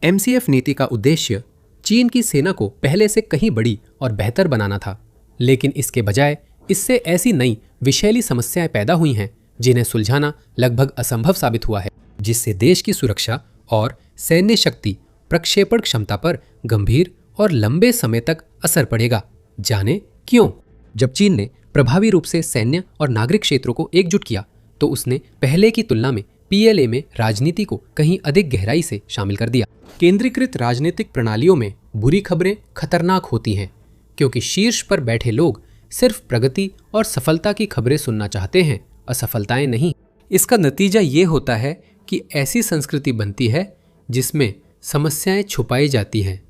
MCF नीति का उद्देश्य चीन की सेना को पहले से कहीं बड़ी और बेहतर बनाना था, लेकिन इसके बजाय इससे ऐसी नई विषैली समस्याएं पैदा हुई हैं जिन्हें सुलझाना लगभग असंभव साबित हुआ है, जिससे देश की सुरक्षा और सैन्य शक्ति प्रक्षेपण क्षमता पर गंभीर और लंबे समय तक असर पड़ेगा। जाने क्यों? जब चीन ने प्रभावी रूप से सैन्य और नागरिक क्षेत्रों को एकजुट किया तो उसने पहले की तुलना में PLA में राजनीति को कहीं अधिक गहराई से शामिल कर दिया। केंद्रीकृत राजनीतिक प्रणालियों में बुरी खबरें खतरनाक होती हैं, क्योंकि शीर्ष पर बैठे लोग सिर्फ प्रगति और सफलता की खबरें सुनना चाहते हैं, असफलताएं नहीं। इसका नतीजा ये होता है कि ऐसी संस्कृति बनती है जिसमें समस्याएं छुपाई जाती हैं,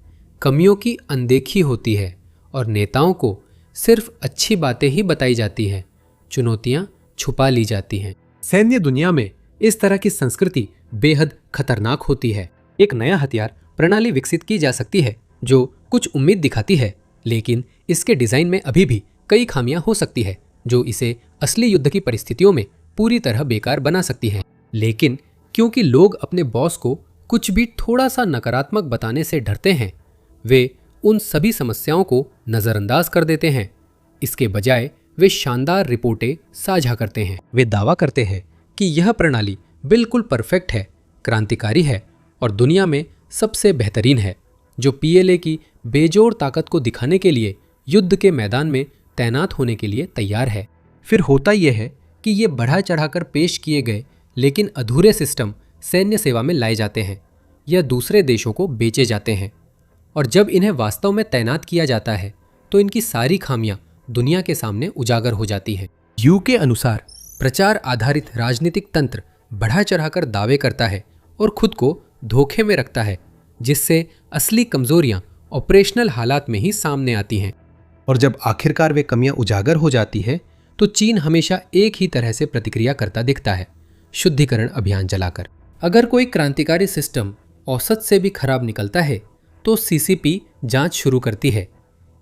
कमियों की अनदेखी होती है और नेताओं को सिर्फ अच्छी बातें ही बताई जाती हैं, चुनौतियां छुपा ली जाती हैं। सैन्य दुनिया में इस तरह की संस्कृति बेहद खतरनाक होती है। एक नया हथियार प्रणाली विकसित की जा सकती है जो कुछ उम्मीद दिखाती है, लेकिन इसके डिजाइन में अभी भी कई खामियां हो सकती है जो इसे असली युद्ध की परिस्थितियों में पूरी तरह बेकार बना सकती है। लेकिन क्योंकि लोग अपने बॉस को कुछ भी थोड़ा सा नकारात्मक बताने से डरते हैं, वे उन सभी समस्याओं को नज़रअंदाज कर देते हैं। इसके बजाय वे शानदार रिपोर्टें साझा करते हैं। वे दावा करते हैं कि यह प्रणाली बिल्कुल परफेक्ट है, क्रांतिकारी है और दुनिया में सबसे बेहतरीन है, जो PLA की बेजोड़ ताकत को दिखाने के लिए युद्ध के मैदान में तैनात होने के लिए तैयार है। फिर होता यह है कि ये बढ़ा चढ़ाकर पेश किए गए लेकिन अधूरे सिस्टम सैन्य सेवा में लाए जाते हैं या दूसरे देशों को बेचे जाते हैं, और जब इन्हें वास्तव में तैनात किया जाता है तो इनकी सारी खामियां दुनिया के सामने उजागर हो जाती हैं। यू के अनुसार प्रचार आधारित राजनीतिक तंत्र बढ़ा चढ़ाकर दावे करता है और खुद को धोखे में रखता है, जिससे असली कमजोरियां ऑपरेशनल हालात में ही सामने आती हैं। और जब आखिरकार वे कमियां उजागर हो जाती है तो चीन हमेशा एक ही तरह से प्रतिक्रिया करता दिखता है, शुद्धिकरण अभियान चलाकर। अगर कोई क्रांतिकारी सिस्टम औसत से भी खराब निकलता है तो सीसीपी जांच शुरू करती है,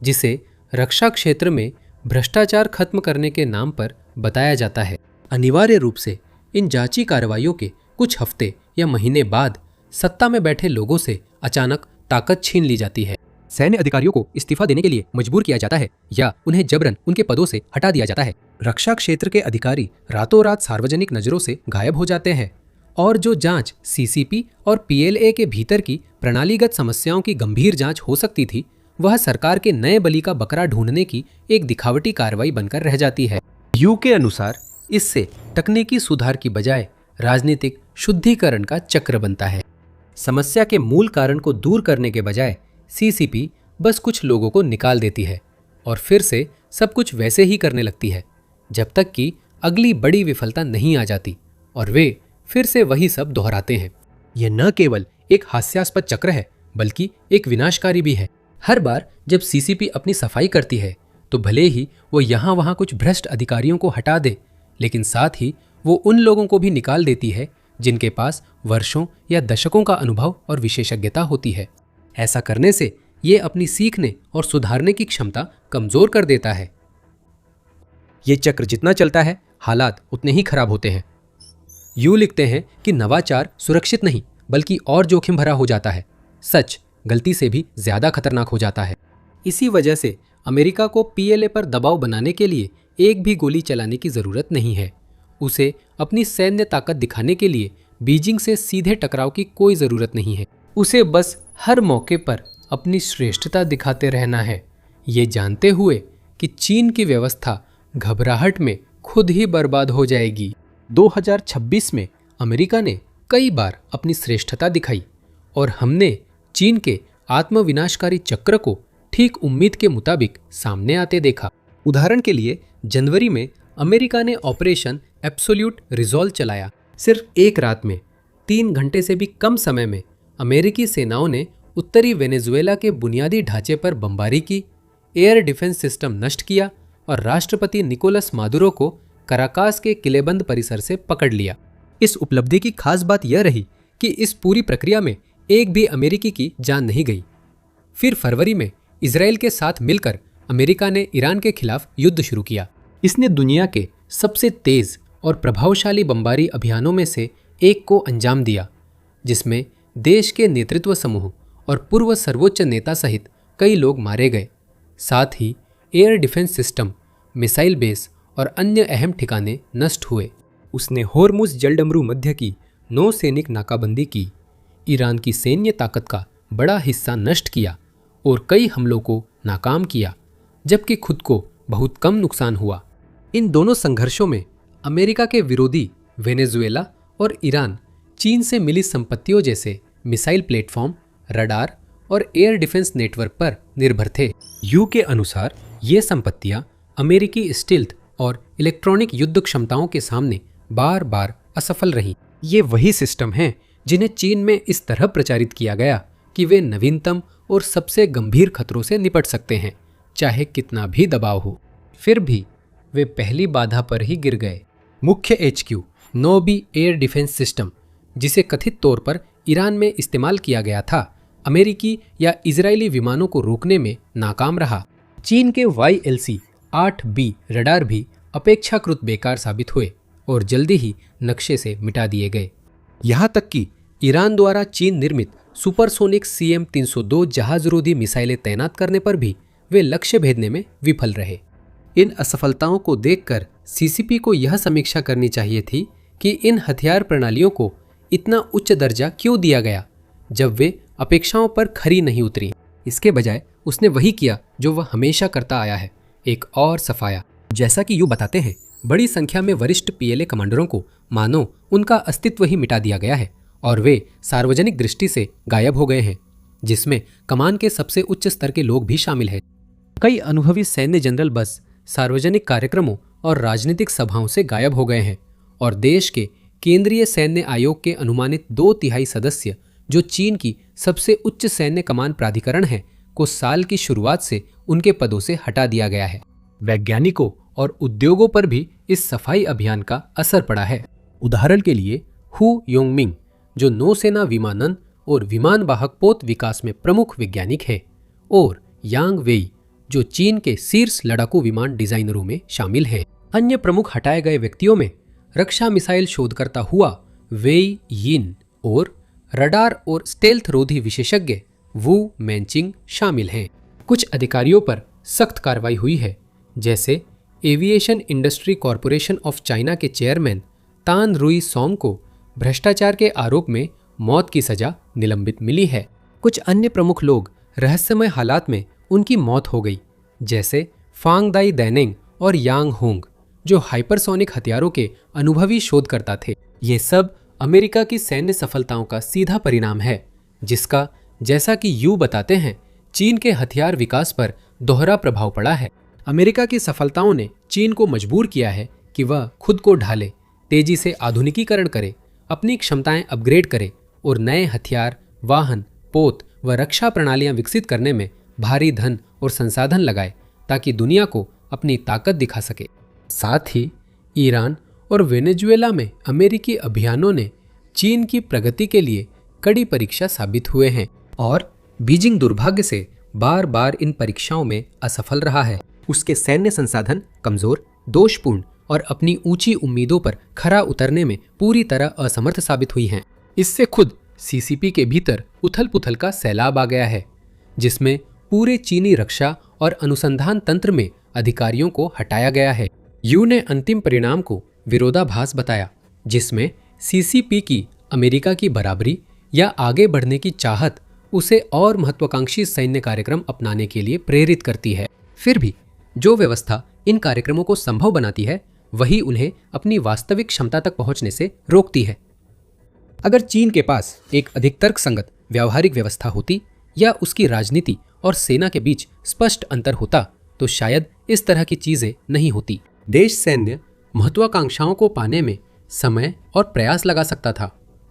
जिसे रक्षा क्षेत्र में भ्रष्टाचार खत्म करने के नाम पर बताया जाता है। अनिवार्य रूप से इन जांची कार्रवाइयों के कुछ हफ्ते या महीने बाद सत्ता में बैठे लोगों से अचानक ताकत छीन ली जाती है। सैन्य अधिकारियों को इस्तीफा देने के लिए मजबूर किया जाता है या उन्हें जबरन उनके पदों से हटा दिया जाता है। रक्षा क्षेत्र के अधिकारी रातों रात सार्वजनिक नजरों से गायब हो जाते हैं, और जो जांच सीसीपी और पीएलए के भीतर की प्रणालीगत समस्याओं की गंभीर जांच हो सकती थी, वह सरकार के नए बलि का बकरा ढूंढने की एक दिखावटी कार्रवाई बनकर रह जाती है। यू के अनुसार इससे तकनीकी सुधार की बजाय राजनीतिक शुद्धिकरण का चक्र बनता है। समस्या के मूल कारण को दूर करने के बजाय सीसीपी बस कुछ लोगों को निकाल देती है और फिर से सब कुछ वैसे ही करने लगती है, जब तक कि अगली बड़ी विफलता नहीं आ जाती और वे फिर से वही सब दोहराते हैं। यह न केवल एक हास्यास्पद चक्र है, बल्कि एक विनाशकारी भी है। हर बार जब सीसीपी अपनी सफाई करती है तो भले ही वो यहाँ वहाँ कुछ भ्रष्ट अधिकारियों को हटा दे, लेकिन साथ ही वो उन लोगों को भी निकाल देती है जिनके पास वर्षों या दशकों का अनुभव और विशेषज्ञता होती है। ऐसा करने से ये अपनी सीखने और सुधारने की क्षमता कमजोर कर देता है। ये चक्र जितना चलता है, हालात उतने ही खराब होते हैं। यू लिखते हैं कि नवाचार सुरक्षित नहीं बल्कि और जोखिम भरा हो जाता है। सच गलती से भी ज्यादा खतरनाक हो जाता है। इसी वजह से अमेरिका को पीएलए पर दबाव बनाने के लिए एक भी गोली चलाने की जरूरत नहीं है। उसे अपनी सैन्य ताकत दिखाने के लिए बीजिंग से सीधे टकराव की कोई जरूरत नहीं है। उसे बस हर मौके पर अपनी श्रेष्ठता दिखाते रहना है, ये जानते हुए कि चीन की व्यवस्था घबराहट में खुद ही बर्बाद हो जाएगी। 2026 में अमेरिका ने कई बार अपनी श्रेष्ठता दिखाई और हमने चीन के आत्मविनाशकारी चक्र को ठीक उम्मीद के मुताबिक सामने आते देखा। उदाहरण के लिए जनवरी में अमेरिका ने ऑपरेशन एब्सोल्यूट रिजॉल्व चलाया। सिर्फ एक रात में 3 घंटे से भी कम समय में अमेरिकी सेनाओं ने उत्तरी वेनेजुएला के बुनियादी ढांचे पर बमबारी की, एयर डिफेंस सिस्टम नष्ट किया और राष्ट्रपति निकोलस मादुरो को कराकास के किलेबंद परिसर से पकड़ लिया। इस उपलब्धि की खास बात यह रही कि इस पूरी प्रक्रिया में एक भी अमेरिकी की जान नहीं गई। फिर फरवरी में इजराइल के साथ मिलकर अमेरिका ने ईरान के खिलाफ युद्ध शुरू किया। इसने दुनिया के सबसे तेज और प्रभावशाली बमबारी अभियानों में से एक को अंजाम दिया, जिसमें देश के नेतृत्व समूह और पूर्व सर्वोच्च नेता सहित कई लोग मारे गए। साथ ही air defence system, missile base और अन्य अहम ठिकाने नष्ट हुए। उसने होर्मुज जलडमरू मध्य की नौसैनिक नाकाबंदी की, ईरान की सैन्य ताकत का बड़ा हिस्सा नष्ट किया और कई हमलों को नाकाम किया, जबकि खुद को बहुत कम नुकसान हुआ। इन दोनों संघर्षों में अमेरिका के विरोधी वेनेजुएला और ईरान चीन से मिली संपत्तियों जैसे मिसाइल प्लेटफॉर्म, रडार और एयर डिफेंस नेटवर्क पर निर्भर थे। यू के अनुसार ये संपत्तियां अमेरिकी स्टील्थ और इलेक्ट्रॉनिक युद्ध क्षमताओं के सामने बार बार असफल रहीं। ये वही सिस्टम हैं जिन्हें चीन में इस तरह प्रचारित किया गया कि वे नवीनतम और सबसे गंभीर खतरों से निपट सकते हैं, चाहे कितना भी दबाव हो। फिर भी वे पहली बाधा पर ही गिर गए। मुख्य एचक्यू नोबी एयर डिफेंस सिस्टम, जिसे कथित तौर पर ईरान में इस्तेमाल किया गया था, अमेरिकी या इजरायली विमानों को रोकने में नाकाम रहा। चीन के YLC-8B रडार भी अपेक्षाकृत बेकार साबित हुए और जल्दी ही नक्शे से मिटा दिए गए। यहाँ तक कि ईरान द्वारा चीन निर्मित सुपरसोनिक CM-302 जहाजरोधी मिसाइलें तैनात करने पर भी वे लक्ष्य भेदने में विफल रहे। इन असफलताओं को देखकर सीसीपी को यह समीक्षा करनी चाहिए थी कि इन हथियार प्रणालियों को इतना उच्च दर्जा क्यों दिया गया जब वे अपेक्षाओं पर खरी नहीं उतरी। इसके बजाय उसने वही किया जो वह हमेशा करता आया है, एक और सफाया। जैसा कि यू बताते हैं, बड़ी संख्या में वरिष्ठ पीएलए कमांडरों को मानो उनका अस्तित्व ही मिटा दिया गया है और वे सार्वजनिक दृष्टि से गायब हो गए हैं, जिसमें कमान के सबसे उच्च स्तर के लोग भी शामिल हैं। कई अनुभवी सैन्य जनरल बस सार्वजनिक कार्यक्रमों और राजनीतिक सभाओं से गायब हो गए हैं और देश के केंद्रीय सैन्य आयोग के अनुमानित 2/3 सदस्य, जो चीन की सबसे उच्च सैन्य कमान प्राधिकरण है, को साल की शुरुआत से उनके पदों से हटा दिया गया है। वैज्ञानिकों और उद्योगों पर भी इस सफाई अभियान का असर पड़ा है। उदाहरण के लिए हु योंगमिंग, जो नौसेना विमानन और विमान वाहक पोत विकास में प्रमुख वैज्ञानिक है, और यांग वेई, जो चीन के शीर्ष लड़ाकू विमान डिजाइनरों में शामिल है। अन्य प्रमुख हटाए गए व्यक्तियों में रक्षा मिसाइल शोधकर्ता हुआ वेई यिन और रडार और स्टेल्थ रोधी विशेषज्ञ वू मैनचिंग शामिल हैं। कुछ अधिकारियों पर सख्त कार्रवाई हुई है, जैसे aviation industry corporation of China के चेयरमैन तान रुई सॉम को भ्रष्टाचार के आरोप में मौत की सजा निलंबित मिली है। कुछ अन्य प्रमुख लोग रहस्यमय हालात में उनकी मौत हो गई, जैसे फांग दाई दैनिंग और यांग होंग, जो हाइपरसोनिक हथियारों के अनुभवी शोधकर्ता थे। ये सब अमेरिका की सैन्य सफलताओं का सीधा परिणाम है, जिसका, जैसा कि यू बताते हैं, चीन के हथियार विकास पर दोहरा प्रभाव पड़ा है। अमेरिका की सफलताओं ने चीन को मजबूर किया है कि वह खुद को ढाले, तेजी से आधुनिकीकरण करे, अपनी क्षमताएं अपग्रेड करे और नए हथियार, वाहन, पोत व रक्षा प्रणालियां विकसित करने में भारी धन और संसाधन लगाए, ताकि दुनिया को अपनी ताकत दिखा सके। साथ ही ईरान और वेनेजुएला में अमेरिकी अभियानों ने चीन की प्रगति के लिए कड़ी परीक्षा साबित हुए हैं और बीजिंग दुर्भाग्य से बार बार इन परीक्षाओं में असफल रहा है। उसके सैन्य संसाधन कमजोर, दोषपूर्ण और अपनी ऊंची उम्मीदों पर खरा उतरने में पूरी तरह असमर्थ साबित हुई हैं। इससे खुद सीसीपी के भीतर उथल पुथल का सैलाब आ गया है, जिसमें पूरे चीनी रक्षा और अनुसंधान तंत्र में अधिकारियों को हटाया गया है। यू ने अंतिम परिणाम को विरोधाभास बताया, जिसमें सीसीपी की अमेरिका की बराबरी या आगे बढ़ने की चाहत उसे और महत्वाकांक्षी सैन्य कार्यक्रम अपनाने के लिए प्रेरित करती है। फिर भी जो व्यवस्था इन कार्यक्रमों को संभव बनाती है, वही उन्हें अपनी वास्तविक क्षमता तक पहुंचने से रोकती है। अगर चीन के पास एक अधिक तर्कसंगत व्यावहारिक व्यवस्था होती या उसकी राजनीति और सेना के बीच स्पष्ट अंतर होता, तो शायद इस तरह की चीजें नहीं होती। देश सैन्य महत्वाकांक्षाओं को पाने में समय और प्रयास लगा सकता था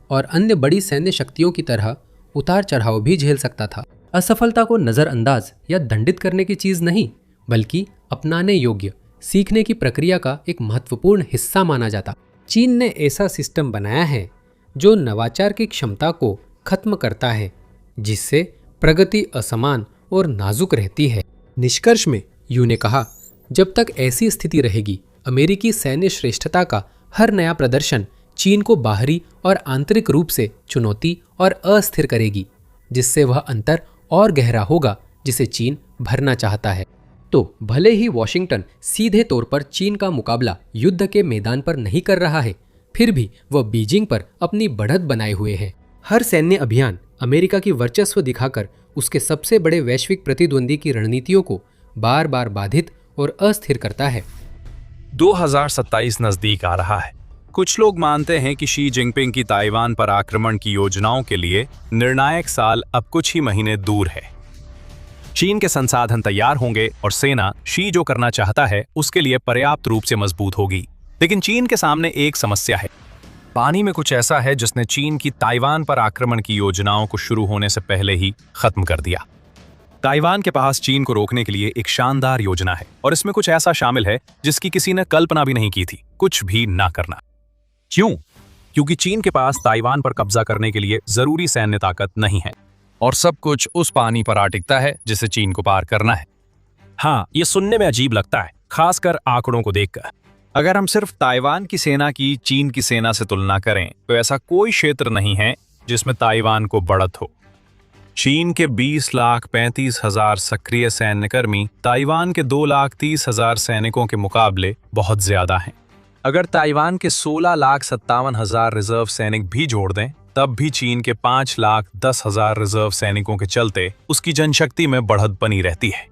और अन्य बड़ी सैन्य शक्तियों की तरह उतार चढ़ाव भी झेल सकता था। असफलता को नजरअंदाज या दंडित करने की चीज नहीं, बल्कि अपनाने योग्य, सीखने की प्रक्रिया का एक महत्वपूर्ण हिस्सा माना जाता। चीन ने ऐसा सिस्टम बनाया है जो नवाचार की क्षमता को खत्म करता है, जिससे प्रगति असमान और नाजुक रहती है। निष्कर्ष में यू ने कहा, जब तक ऐसी स्थिति रहेगी, अमेरिकी सैन्य श्रेष्ठता का हर नया प्रदर्शन चीन को बाहरी और आंतरिक रूप से चुनौती और अस्थिर करेगी, जिससे वह अंतर और गहरा होगा जिसे चीन भरना चाहता है। तो भले ही वॉशिंगटन सीधे तौर पर चीन का मुकाबला युद्ध के मैदान पर नहीं कर रहा है, फिर भी वह बीजिंग पर अपनी बढ़त बनाए हुए है। हर सैन्य अभियान अमेरिका की वर्चस्व दिखाकर उसके सबसे बड़े वैश्विक प्रतिद्वंदी की रणनीतियों को बार बार बाधित और अस्थिर करता है। 2027 नजदीक आ रहा है। कुछ लोग मानते हैं कि शी जिनपिंग की ताइवान पर आक्रमण की योजनाओं के लिए निर्णायक साल अब कुछ ही महीने दूर है। चीन के संसाधन तैयार होंगे और सेना शी जो करना चाहता है उसके लिए पर्याप्त रूप से मजबूत होगी। लेकिन चीन के सामने एक समस्या है। पानी में कुछ ऐसा है जिसने चीन की ताइवान पर आक्रमण की योजनाओं को शुरू होने से पहले ही खत्म कर दिया। ताइवान के पास चीन को रोकने के लिए एक शानदार योजना है और इसमें कुछ ऐसा शामिल है जिसकी किसी ने कल्पना भी नहीं की थी, कुछ भी ना करना। क्यों? क्योंकि चीन के पास ताइवान पर कब्जा करने के लिए जरूरी सैन्य ताकत नहीं है और सब कुछ उस पानी पर आ टिकता है जिसे चीन को पार करना है। हाँ, ये सुनने में अजीब लगता है, खासकर आंकड़ों को देखकर। अगर हम सिर्फ ताइवान की सेना की चीन की सेना से तुलना करें तो ऐसा कोई क्षेत्र नहीं है जिसमें ताइवान को बढ़त हो। चीन के 20,35,000 सक्रिय सैन्यकर्मी ताइवान के 2,30,000 सैनिकों के मुकाबले बहुत ज्यादा हैं। अगर ताइवान के 16,57,000 रिजर्व सैनिक भी जोड़ दें, तब भी चीन के 5,10,000 रिजर्व सैनिकों के चलते उसकी जनशक्ति में बढ़त बनी रहती है।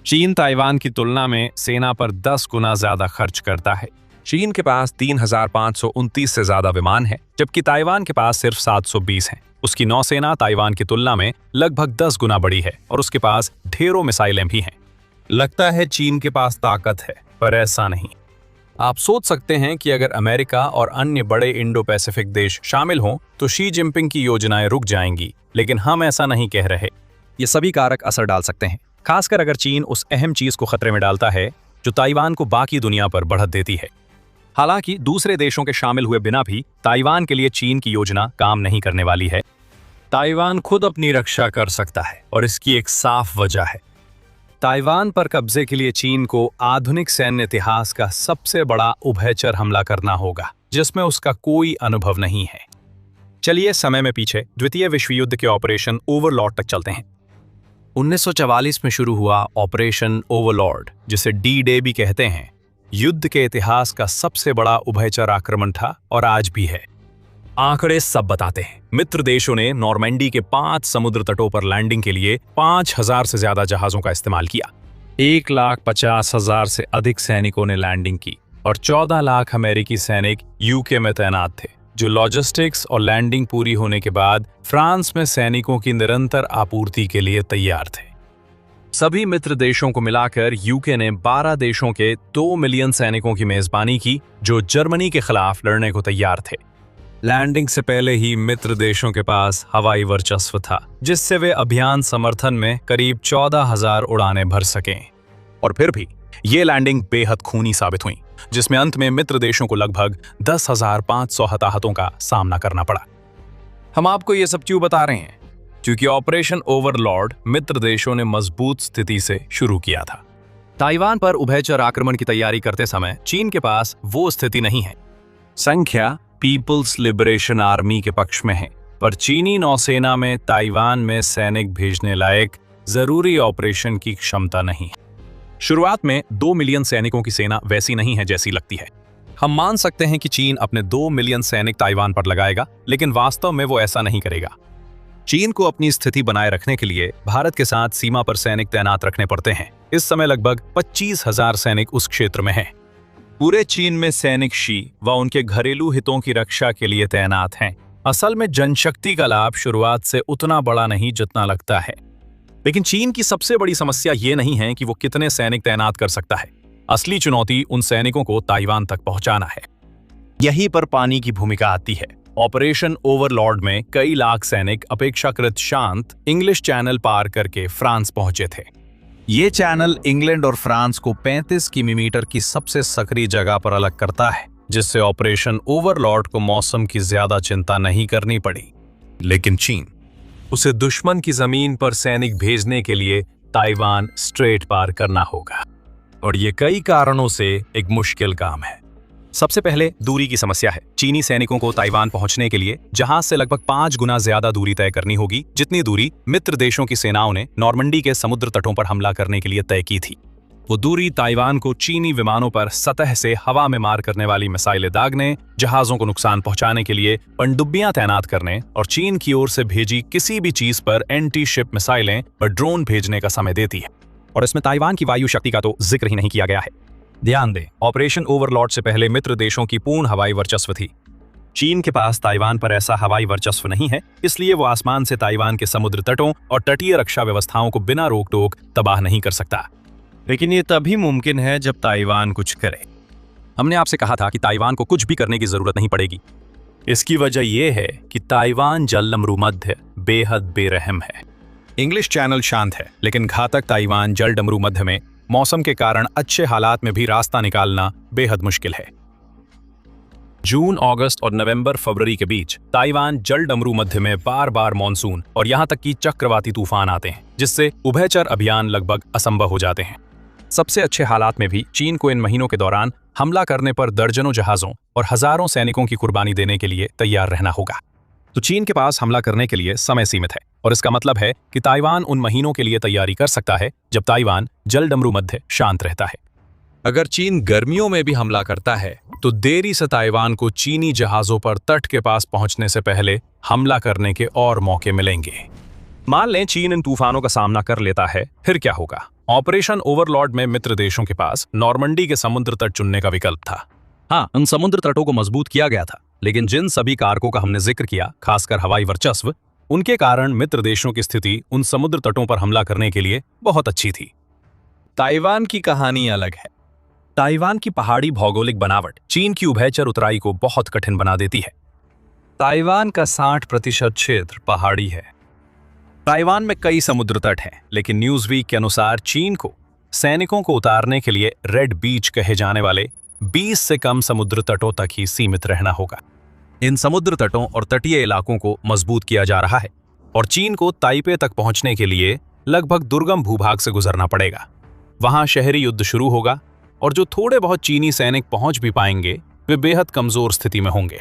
चीन ताइवान की तुलना में सेना पर 10 गुना ज्यादा खर्च करता है। चीन के पास 3,529 से ज्यादा विमान हैं, जबकि ताइवान के पास सिर्फ 720 हैं। उसकी नौसेना ताइवान की तुलना में लगभग 10 गुना बड़ी है और उसके पास ढेरों मिसाइलें भी हैं। लगता है चीन के पास ताकत है, पर ऐसा नहीं। आप सोच सकते हैं कि अगर अमेरिका और अन्य बड़े इंडो पैसिफिक देश शामिल हों तो शी जिनपिंग की योजनाएं रुक जाएंगी, लेकिन हम ऐसा नहीं कह रहे। ये सभी कारक असर डाल सकते हैं, खासकर अगर चीन उस अहम चीज को खतरे में डालता है जो ताइवान को बाकी दुनिया पर बढ़त देती है। हालांकि दूसरे देशों के शामिल हुए बिना भी ताइवान के लिए चीन की योजना काम नहीं करने वाली है। ताइवान खुद अपनी रक्षा कर सकता है और इसकी एक साफ वजह है। ताइवान पर कब्जे के लिए चीन को आधुनिक सैन्य इतिहास का सबसे बड़ा उभयचर हमला करना होगा, जिसमें उसका कोई अनुभव नहीं है। चलिए समय में पीछे द्वितीय विश्व युद्ध के ऑपरेशन ओवरलॉर्ड तक चलते हैं। 1944 में शुरू हुआ ऑपरेशन ओवरलॉर्ड, जिसे डी डे भी कहते हैं, युद्ध के इतिहास का सबसे बड़ा उभयचर आक्रमण था और आज भी है। आंकड़े सब बताते हैं। मित्र देशों ने नॉर्मैंडी के 5 समुद्र तटों पर लैंडिंग के लिए 5,000 से ज्यादा जहाजों का इस्तेमाल किया। 1,50,000 से अधिक सैनिकों ने लैंडिंग की और 14 लाख अमेरिकी सैनिक यूके में तैनात थे, जो लॉजिस्टिक्स और लैंडिंग पूरी होने के बाद फ्रांस में सैनिकों की निरंतर आपूर्ति के लिए तैयार थे। सभी मित्र देशों को मिलाकर यूके ने 12 देशों के 2 मिलियन सैनिकों की मेजबानी की, जो जर्मनी के खिलाफ लड़ने को तैयार थे। लैंडिंग से पहले ही मित्र देशों के पास हवाई वर्चस्व था, जिससे वे अभियान समर्थन में करीब 14,000 उड़ानें भर सकें। और फिर भी ये लैंडिंग बेहद खूनी साबित हुई, जिसमें अंत में मित्र देशों को लगभग 10,500 हताहतों का सामना करना पड़ा। हम आपको ये सब क्यों बता रहे हैं? क्योंकि ऑपरेशन ओवरलॉर्ड मित्र देशों ने मजबूत स्थिति से शुरू किया था। ताइवान पर उभयचर आक्रमण की तैयारी करते समय चीन के पास वो स्थिति नहीं है। संख्या पीपल्स लिबरेशन आर्मी के पक्ष में है, पर चीनी नौसेना में ताइवान में सैनिक भेजने लायक जरूरी ऑपरेशन की क्षमता नहीं है। शुरुआत में 2 मिलियन सैनिकों की सेना वैसी नहीं है जैसी लगती है। हम मान सकते हैं कि चीन अपने 2 मिलियन सैनिक ताइवान पर लगाएगा, लेकिन वास्तव में वो ऐसा नहीं करेगा। चीन को अपनी स्थिति बनाए रखने के लिए भारत के साथ सीमा पर सैनिक तैनात रखने पड़ते हैं। इस समय लगभग 25,000 सैनिक उस क्षेत्र में हैं। पूरे चीन में सैनिक शी व उनके घरेलू हितों की रक्षा के लिए तैनात हैं। असल में जनशक्ति का लाभ शुरुआत से उतना बड़ा नहीं जितना लगता है। लेकिन चीन की सबसे बड़ी समस्या ये नहीं है कि वो कितने सैनिक तैनात कर सकता है। असली चुनौती उन सैनिकों को ताइवान तक पहुंचाना है। यहीं पर पानी की भूमिका आती है। ऑपरेशन ओवरलॉर्ड में कई लाख सैनिक अपेक्षाकृत शांत इंग्लिश चैनल पार करके फ्रांस पहुंचे थे। ये चैनल इंग्लैंड और फ्रांस को 35 किलोमीटर की सबसे सक्रिय जगह पर अलग करता है, जिससे ऑपरेशन ओवरलॉर्ड को मौसम की ज्यादा चिंता नहीं करनी पड़ी। लेकिन चीन, उसे दुश्मन की जमीन पर सैनिक भेजने के लिए ताइवान स्ट्रेट पार करना होगा, और ये कई कारणों से एक मुश्किल काम है। सबसे पहले दूरी की समस्या है। चीनी सैनिकों को ताइवान पहुंचने के लिए जहाज से लगभग 5 गुना ज्यादा दूरी तय करनी होगी, जितनी दूरी मित्र देशों की सेनाओं ने नॉर्मंडी के समुद्र तटों पर हमला करने के लिए तय की थी। वो दूरी ताइवान को चीनी विमानों पर सतह से हवा में मार करने वाली मिसाइलें दागने, जहाजों को नुकसान पहुंचाने के लिए पनडुब्बियां तैनात करने और चीन की ओर से भेजी किसी भी चीज पर एंटी शिप मिसाइलें और ड्रोन भेजने का समय देती है। और इसमें ताइवान की वायु शक्ति का तो जिक्र ही नहीं किया गया है। ध्यान दें, ऑपरेशन ओवरलॉर्ड से पहले मित्र देशों की पूर्ण हवाई वर्चस्व थी। चीन के पास ताइवान पर ऐसा हवाई वर्चस्व नहीं है, इसलिए वो आसमान से ताइवान के समुद्र तटों और तटीय रक्षा व्यवस्थाओं को बिना रोक टोक तबाह नहीं कर सकता। लेकिन ये तभी मुमकिन है जब ताइवान कुछ करे। हमने आपसे कहा था कि ताइवान को कुछ भी करने की जरूरत नहीं पड़ेगी। इसकी वजह यह है कि ताइवान जलडमरूमध्य बेहद बेरहम है। इंग्लिश चैनल शांत है, लेकिन घातक ताइवान जलडमरूमध्य में मौसम के कारण अच्छे हालात में भी रास्ता निकालना बेहद मुश्किल है। जून, अगस्त और नवंबर, फरवरी के बीच ताइवान जलडमरूमध्य में बार बार मानसून और यहां तक कि चक्रवाती तूफान आते हैं, जिससे उभयचर अभियान लगभग असंभव हो जाते हैं। सबसे अच्छे हालात में भी चीन को इन महीनों के दौरान हमला करने पर दर्जनों जहाजों और हजारों सैनिकों की कुर्बानी देने के लिए तैयार रहना होगा। तो चीन के पास हमला करने के लिए समय सीमित है, और इसका मतलब है कि ताइवान उन महीनों के लिए तैयारी कर सकता है जब ताइवान जलडमरूमध्य शांत रहता है। अगर चीन गर्मियों में भी हमला करता है तो देरी से ताइवान को चीनी जहाजों पर तट के पास पहुंचने से पहले हमला करने के और मौके मिलेंगे। मान लें चीन इन तूफानों का सामना कर लेता है, फिर क्या होगा? ऑपरेशन ओवरलॉर्ड में मित्र देशों के पास नॉर्मंडी के समुद्र तट चुनने का विकल्प था। हाँ, उन समुद्र तटों को मजबूत किया गया था, लेकिन जिन सभी कारकों का हमने जिक्र किया, खासकर हवाई वर्चस्व, उनके कारण मित्र देशों की स्थिति उन समुद्र तटों पर हमला करने के लिए बहुत अच्छी थी। ताइवान की कहानी अलग है। ताइवान की पहाड़ी भौगोलिक बनावट चीन की उभयचर उतराई को बहुत कठिन बना देती है। ताइवान का 60% क्षेत्र पहाड़ी है। ताइवान में कई समुद्र तट हैं, लेकिन न्यूज़वीक के अनुसार चीन को सैनिकों को उतारने के लिए रेड बीच कहे जाने वाले 20 से कम समुद्र तटों तक ही सीमित रहना होगा। इन समुद्र तटों और तटीय इलाकों को मजबूत किया जा रहा है और चीन को ताइपे तक पहुंचने के लिए लगभग दुर्गम भूभाग से गुजरना पड़ेगा। वहां शहरी युद्ध शुरू होगा और जो थोड़े बहुत चीनी सैनिक पहुंच भी पाएंगे वे बेहद कमजोर स्थिति में होंगे।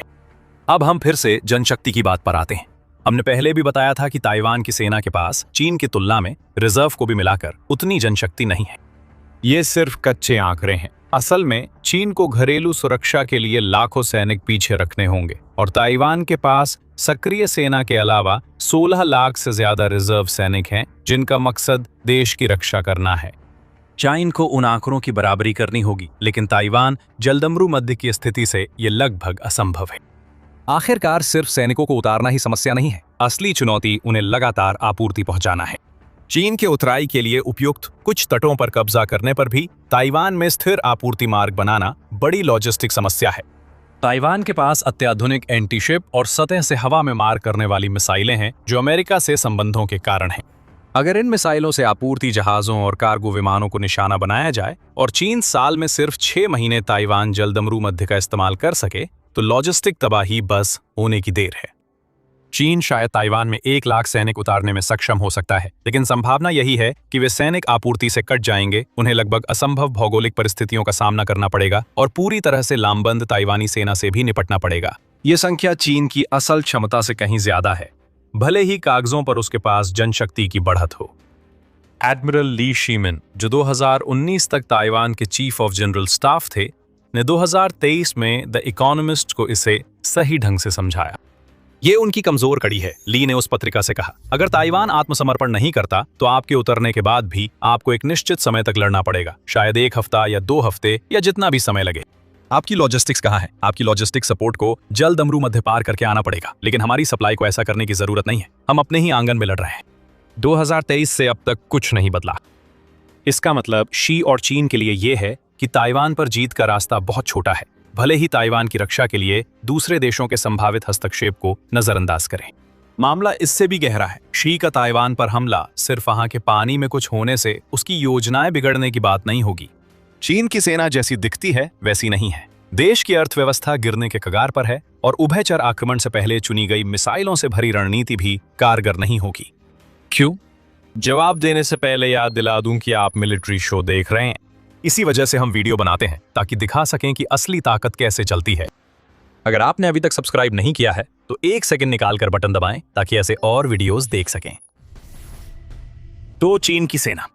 अब हम फिर से जनशक्ति की बात पर आते हैं। हमने पहले भी बताया था कि ताइवान की सेना के पास चीन की तुलना में रिजर्व को भी मिलाकर उतनी जनशक्ति नहीं है। ये सिर्फ कच्चे आंकड़े हैं। असल में चीन को घरेलू सुरक्षा के लिए लाखों सैनिक पीछे रखने होंगे और ताइवान के पास सक्रिय सेना के अलावा 16 लाख से ज्यादा रिजर्व सैनिक हैं, जिनका मकसद देश की रक्षा करना है। चीन को उन आंकड़ों की बराबरी करनी होगी, लेकिन ताइवान जलदमरू मध्य की स्थिति से ये लगभग असंभव है। आखिरकार सिर्फ सैनिकों को उतारना ही समस्या नहीं है, असली चुनौती उन्हें लगातार आपूर्ति पहुंचाना है। चीन के उतराई के लिए उपयुक्त कुछ तटों पर कब्जा करने पर भी ताइवान में स्थिर आपूर्ति मार्ग बनाना बड़ी लॉजिस्टिक समस्या है। ताइवान के पास अत्याधुनिक एंटीशिप और सतह से हवा में मार करने वाली मिसाइलें हैं, जो अमेरिका से संबंधों के कारण हैं। अगर इन मिसाइलों से आपूर्ति जहाजों और कार्गो विमानों को निशाना बनाया जाए और चीन साल में सिर्फ 6 महीने ताइवान जलदमरू मध्य का इस्तेमाल कर सके, तो लॉजिस्टिक तबाही बस होने की देर है। चीन शायद ताइवान में 1 लाख सैनिक उतारने में सक्षम हो सकता है, लेकिन संभावना यही है कि वे सैनिक आपूर्ति से कट जाएंगे, उन्हें लगभग असंभव भौगोलिक परिस्थितियों का सामना करना पड़ेगा और पूरी तरह से लामबंद ताइवानी सेना से भी निपटना पड़ेगा। ये संख्या चीन की असल क्षमता से कहीं ज्यादा है, भले ही कागजों पर उसके पास जनशक्ति की बढ़त हो। एडमिरल ली शीमिन, जो 2019 तक ताइवान के चीफ ऑफ जनरल स्टाफ थे, ने 2023 में द इकोनॉमिस्ट को इसे सही ढंग से समझाया। ये उनकी कमजोर कड़ी है। ली ने उस पत्रिका से कहा, अगर ताइवान आत्मसमर्पण नहीं करता तो आपके उतरने के बाद भी आपको एक निश्चित समय तक लड़ना पड़ेगा, शायद 1 हफ्ता या 2 हफ्ते या जितना भी समय लगे। आपकी लॉजिस्टिक्स कहाँ है? आपकी लॉजिस्टिक सपोर्ट को जलदमरू मध्य पार करके आना पड़ेगा, लेकिन हमारी सप्लाई को ऐसा करने की जरूरत नहीं है। हम अपने ही आंगन में लड़ रहे हैं। 2023 से अब तक कुछ नहीं बदला। इसका मतलब शी और चीन के लिए यह है कि ताइवान पर जीत का रास्ता बहुत छोटा है, भले ही ताइवान की रक्षा के लिए दूसरे देशों के संभावित हस्तक्षेप को नजरअंदाज करें। मामला इससे भी गहरा है। शी का ताइवान पर हमला सिर्फ वहां के पानी में कुछ होने से उसकी योजनाएं बिगड़ने की बात नहीं होगी। चीन की सेना जैसी दिखती है वैसी नहीं है। देश की अर्थव्यवस्था गिरने के कगार पर है और उभयचर आक्रमण से पहले चुनी गई मिसाइलों से भरी रणनीति भी कारगर नहीं होगी। क्यों? जवाब देने से पहले याद दिला दूं कि आप मिलिट्री शो देख रहे हैं। इसी वजह से हम वीडियो बनाते हैं, ताकि दिखा सकें कि असली ताकत कैसे चलती है। अगर आपने अभी तक सब्सक्राइब नहीं किया है तो 1 सेकंड निकालकर बटन दबाएं, ताकि ऐसे और वीडियोस देख सकें। तो चीन की सेना,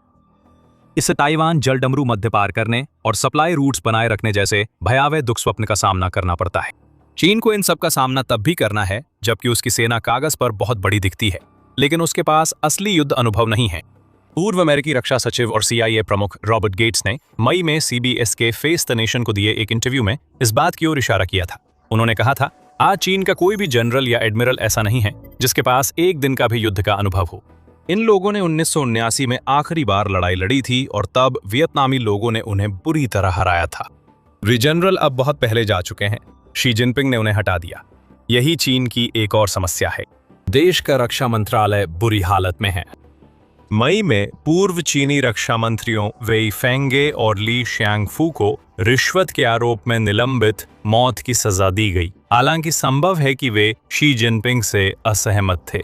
इससे ताइवान जलडमरू मध्य पार करने और सप्लाई रूट्स बनाए रखने जैसे भयावह दुख स्वप्न का सामना करना पड़ता है। चीन को इन सब का सामना तब भी करना है जबकि उसकी सेना कागज पर बहुत बड़ी दिखती है, लेकिन उसके पास असली युद्ध अनुभव नहीं है। पूर्व अमेरिकी रक्षा सचिव और CIA प्रमुख रॉबर्ट गेट्स ने मई में CBS के फेस द नेशन को दिए एक इंटरव्यू में इस बात की ओर इशारा किया था। उन्होंने कहा था, आज चीन का कोई भी जनरल या एडमिरल ऐसा नहीं है जिसके पास एक दिन का भी युद्ध का अनुभव हो। इन लोगों ने 1979 में आखिरी बार लड़ाई लड़ी थी और तब वियतनामी लोगों ने उन्हें बुरी तरह हराया था। वे जनरल अब बहुत पहले जा चुके हैं। शी जिनपिंग ने उन्हें हटा दिया। यही चीन की एक और समस्या है। देश का रक्षा मंत्रालय बुरी हालत में है। मई में पूर्व चीनी रक्षा मंत्रियों वेई फेंगे और ली शियांगफू को रिश्वत के आरोप में निलंबित मौत की सजा दी गई। हालांकि संभव है कि वे शी जिनपिंग से असहमत थे।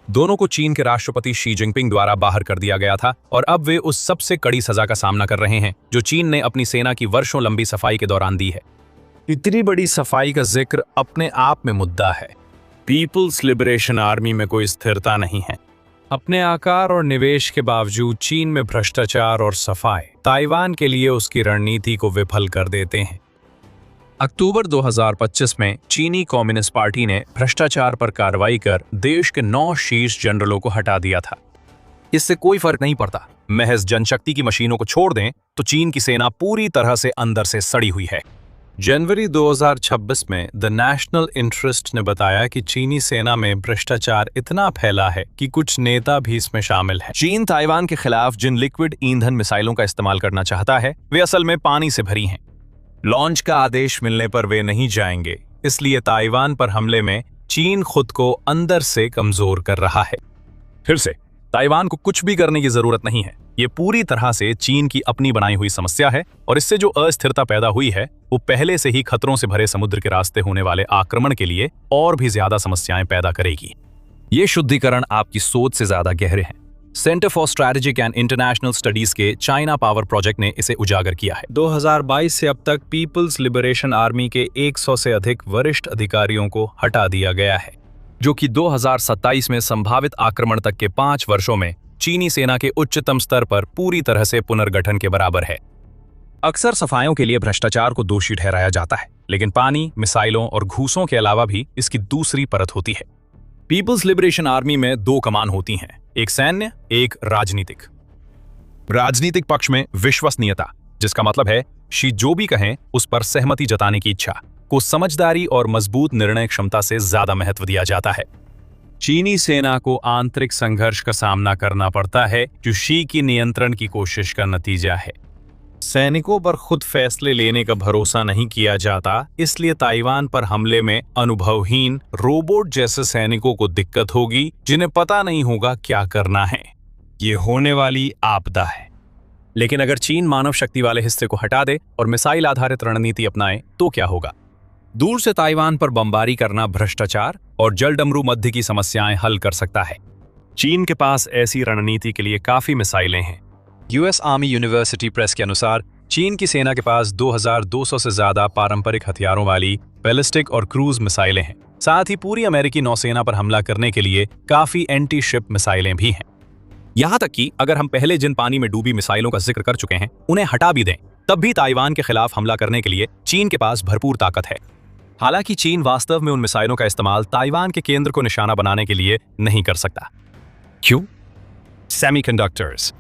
दोनों को चीन के राष्ट्रपति शी जिनपिंग द्वारा बाहर कर दिया गया था और अब वे उस सबसे कड़ी सजा का सामना कर रहे हैं जो चीन ने अपनी सेना की वर्षों लंबी सफाई के दौरान दी है। इतनी बड़ी सफाई का जिक्र अपने आप में मुद्दा है। पीपुल्स लिबरेशन आर्मी में कोई स्थिरता नहीं है। अपने आकार और निवेश के बावजूद चीन में भ्रष्टाचार और सफाई ताइवान के लिए उसकी रणनीति को विफल कर देते हैं। अक्टूबर 2025 में चीनी कम्युनिस्ट पार्टी ने भ्रष्टाचार पर कार्रवाई कर देश के 9 शीर्ष जनरलों को हटा दिया था। इससे कोई फर्क नहीं पड़ता। महज जनशक्ति की मशीनों को छोड़ दें तो चीन की सेना पूरी तरह से अंदर से सड़ी हुई है। जनवरी 2026 में द नेशनल इंटरेस्ट ने बताया कि चीनी सेना में भ्रष्टाचार इतना फैला है कि कुछ नेता भी इसमें शामिल हैं। चीन ताइवान के खिलाफ जिन लिक्विड ईंधन मिसाइलों का इस्तेमाल करना चाहता है वे असल में पानी से भरी हैं। लॉन्च का आदेश मिलने पर वे नहीं जाएंगे, इसलिए ताइवान पर हमले में चीन खुद को अंदर से कमजोर कर रहा है। फिर से ताइवान को कुछ भी करने की जरूरत नहीं है। ये पूरी तरह से चीन की अपनी बनाई हुई समस्या है और इससे जो अस्थिरता पैदा हुई है वो पहले से ही खतरों से भरे समुद्र के रास्ते होने वाले आक्रमण के लिए और भी ज्यादा समस्याएं पैदा करेगी। ये शुद्धिकरण आपकी सोच से ज्यादा गहरे हैं। Centre for strategic and international studies के चाइना पावर प्रोजेक्ट ने इसे उजागर किया है। 2022 से अब तक पीपल्स लिबरेशन आर्मी के 100 से अधिक वरिष्ठ अधिकारियों को हटा दिया गया है, जो कि 2027 में संभावित आक्रमण तक के 5 वर्षों में चीनी सेना के उच्चतम स्तर पर पूरी तरह से पुनर्गठन के बराबर है। अक्सर सफाइयों के लिए भ्रष्टाचार को दोषी ठहराया जाता है, लेकिन पानी, मिसाइलों और घूसों के अलावा भी इसकी दूसरी परत होती है। पीपल्स लिबरेशन आर्मी में 2 कमान होती हैं, एक सैन्य, एक राजनीतिक। राजनीतिक पक्ष में विश्वसनीयता, जिसका मतलब है शी जो भी कहें उस पर सहमति जताने की इच्छा, को समझदारी और मजबूत निर्णय क्षमता से ज्यादा महत्व दिया जाता है। चीनी सेना को आंतरिक संघर्ष का सामना करना पड़ता है, जो शी की नियंत्रण की कोशिश का नतीजा है। सैनिकों पर खुद फैसले लेने का भरोसा नहीं किया जाता, इसलिए ताइवान पर हमले में अनुभवहीन रोबोट जैसे सैनिकों को दिक्कत होगी, जिन्हें पता नहीं होगा क्या करना है। ये होने वाली आपदा है। लेकिन अगर चीन मानव शक्ति वाले हिस्से को हटा दे और मिसाइल आधारित रणनीति अपनाए तो क्या होगा? दूर से ताइवान पर बमबारी करना भ्रष्टाचार और जलडमरू मध्य की समस्याएं हल कर सकता है। चीन के पास ऐसी रणनीति के लिए काफी मिसाइलें हैं। यूएस आर्मी यूनिवर्सिटी प्रेस के अनुसार चीन की सेना के पास 2200 से ज्यादा पारंपरिक हथियारों वाली बैलिस्टिक और क्रूज मिसाइलें हैं। साथ ही पूरी अमेरिकी नौसेना पर हमला करने के लिए काफी एंटी शिप मिसाइलें भी हैं। यहां तक कि अगर हम पहले जिन पानी में डूबी मिसाइलों का जिक्र कर चुके हैं उन्हें हटा भी दें, तब भी ताइवान के खिलाफ हमला करने के लिए चीन के पास भरपूर ताकत है। हालांकि चीन वास्तव में उन मिसाइलों का इस्तेमाल ताइवान के केंद्र को निशाना बनाने के लिए नहीं कर सकता। क्यों? सेमीकंडक्टर्स।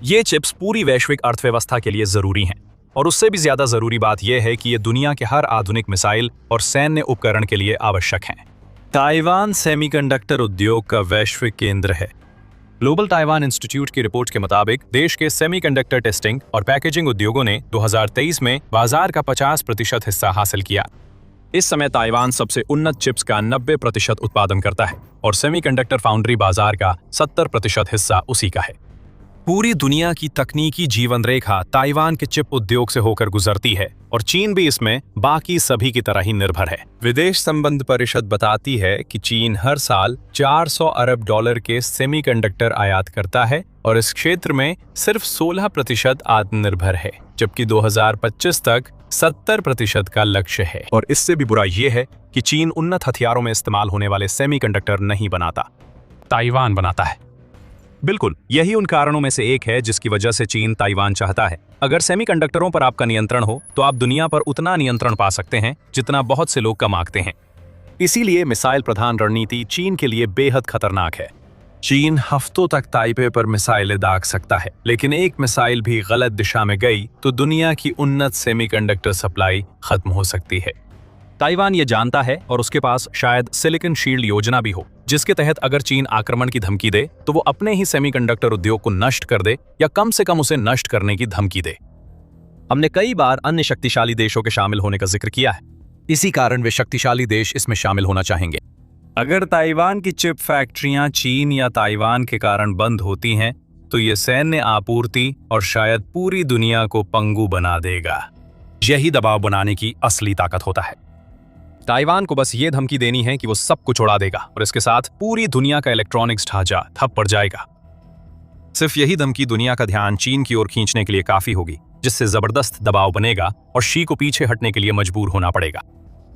ये चिप्स पूरी वैश्विक अर्थव्यवस्था के लिए जरूरी हैं, और उससे भी ज्यादा जरूरी बात यह है कि ये दुनिया के हर आधुनिक मिसाइल और सैन्य उपकरण के लिए आवश्यक हैं। ताइवान सेमीकंडक्टर उद्योग का वैश्विक केंद्र है। ग्लोबल ताइवान इंस्टीट्यूट की रिपोर्ट के मुताबिक देश के सेमीकंडक्टर टेस्टिंग और पैकेजिंग उद्योगों ने 2023 में बाजार का 50% हिस्सा हासिल किया। इस समय ताइवान सबसे उन्नत चिप्स का 90% उत्पादन करता है और सेमीकंडक्टर फाउंड्री बाजार का 70% हिस्सा उसी का है। पूरी दुनिया की तकनीकी जीवन रेखा ताइवान के चिप उद्योग से होकर गुजरती है और चीन भी इसमें बाकी सभी की तरह ही निर्भर है। विदेश संबंध परिषद बताती है कि चीन हर साल $400 अरब के सेमीकंडक्टर आयात करता है और इस क्षेत्र में सिर्फ 16% आत्मनिर्भर है, जबकि 2025 तक 70% का लक्ष्य है। और इससे भी बुरा यह है कि चीन उन्नत हथियारों में इस्तेमाल होने वाले सेमीकंडक्टर नहीं बनाता, ताइवान बनाता है। बिल्कुल, यही उन कारणों में से एक है जिसकी वजह से चीन ताइवान चाहता है। अगर सेमीकंडक्टरों पर आपका नियंत्रण हो तो आप दुनिया पर उतना नियंत्रण पा सकते हैं जितना बहुत से लोग कमाते हैं। इसीलिए मिसाइल प्रधान रणनीति चीन के लिए बेहद खतरनाक है। चीन हफ्तों तक ताइपे पर मिसाइलें दाग सकता है, लेकिन एक मिसाइल भी गलत दिशा में गई तो दुनिया की उन्नत सेमीकंडक्टर सप्लाई खत्म हो सकती है। ताइवान ये जानता है और उसके पास शायद सिलिकॉन शील्ड योजना भी हो, जिसके तहत अगर चीन आक्रमण की धमकी दे तो वो अपने ही सेमीकंडक्टर उद्योग को नष्ट कर दे या कम से कम उसे नष्ट करने की धमकी दे। हमने कई बार अन्य शक्तिशाली देशों के शामिल होने का जिक्र किया है, इसी कारण वे शक्तिशाली देश इसमें शामिल होना चाहेंगे। अगर ताइवान की चिप फैक्ट्रियां चीन या ताइवान के कारण बंद होती हैं तो ये सैन्य आपूर्ति और शायद पूरी दुनिया को पंगु बना देगा। यही दबाव बनाने की असली ताकत होता है। ताइवान को बस ये धमकी देनी है कि वो सब कुछ उड़ा देगा और इसके साथ पूरी दुनिया का इलेक्ट्रॉनिक्स ढांचा ठप पड़ जाएगा। सिर्फ यही धमकी दुनिया का ध्यान चीन की ओर खींचने के लिए काफी होगी, जिससे जबरदस्त दबाव बनेगा और शी को पीछे हटने के लिए मजबूर होना पड़ेगा।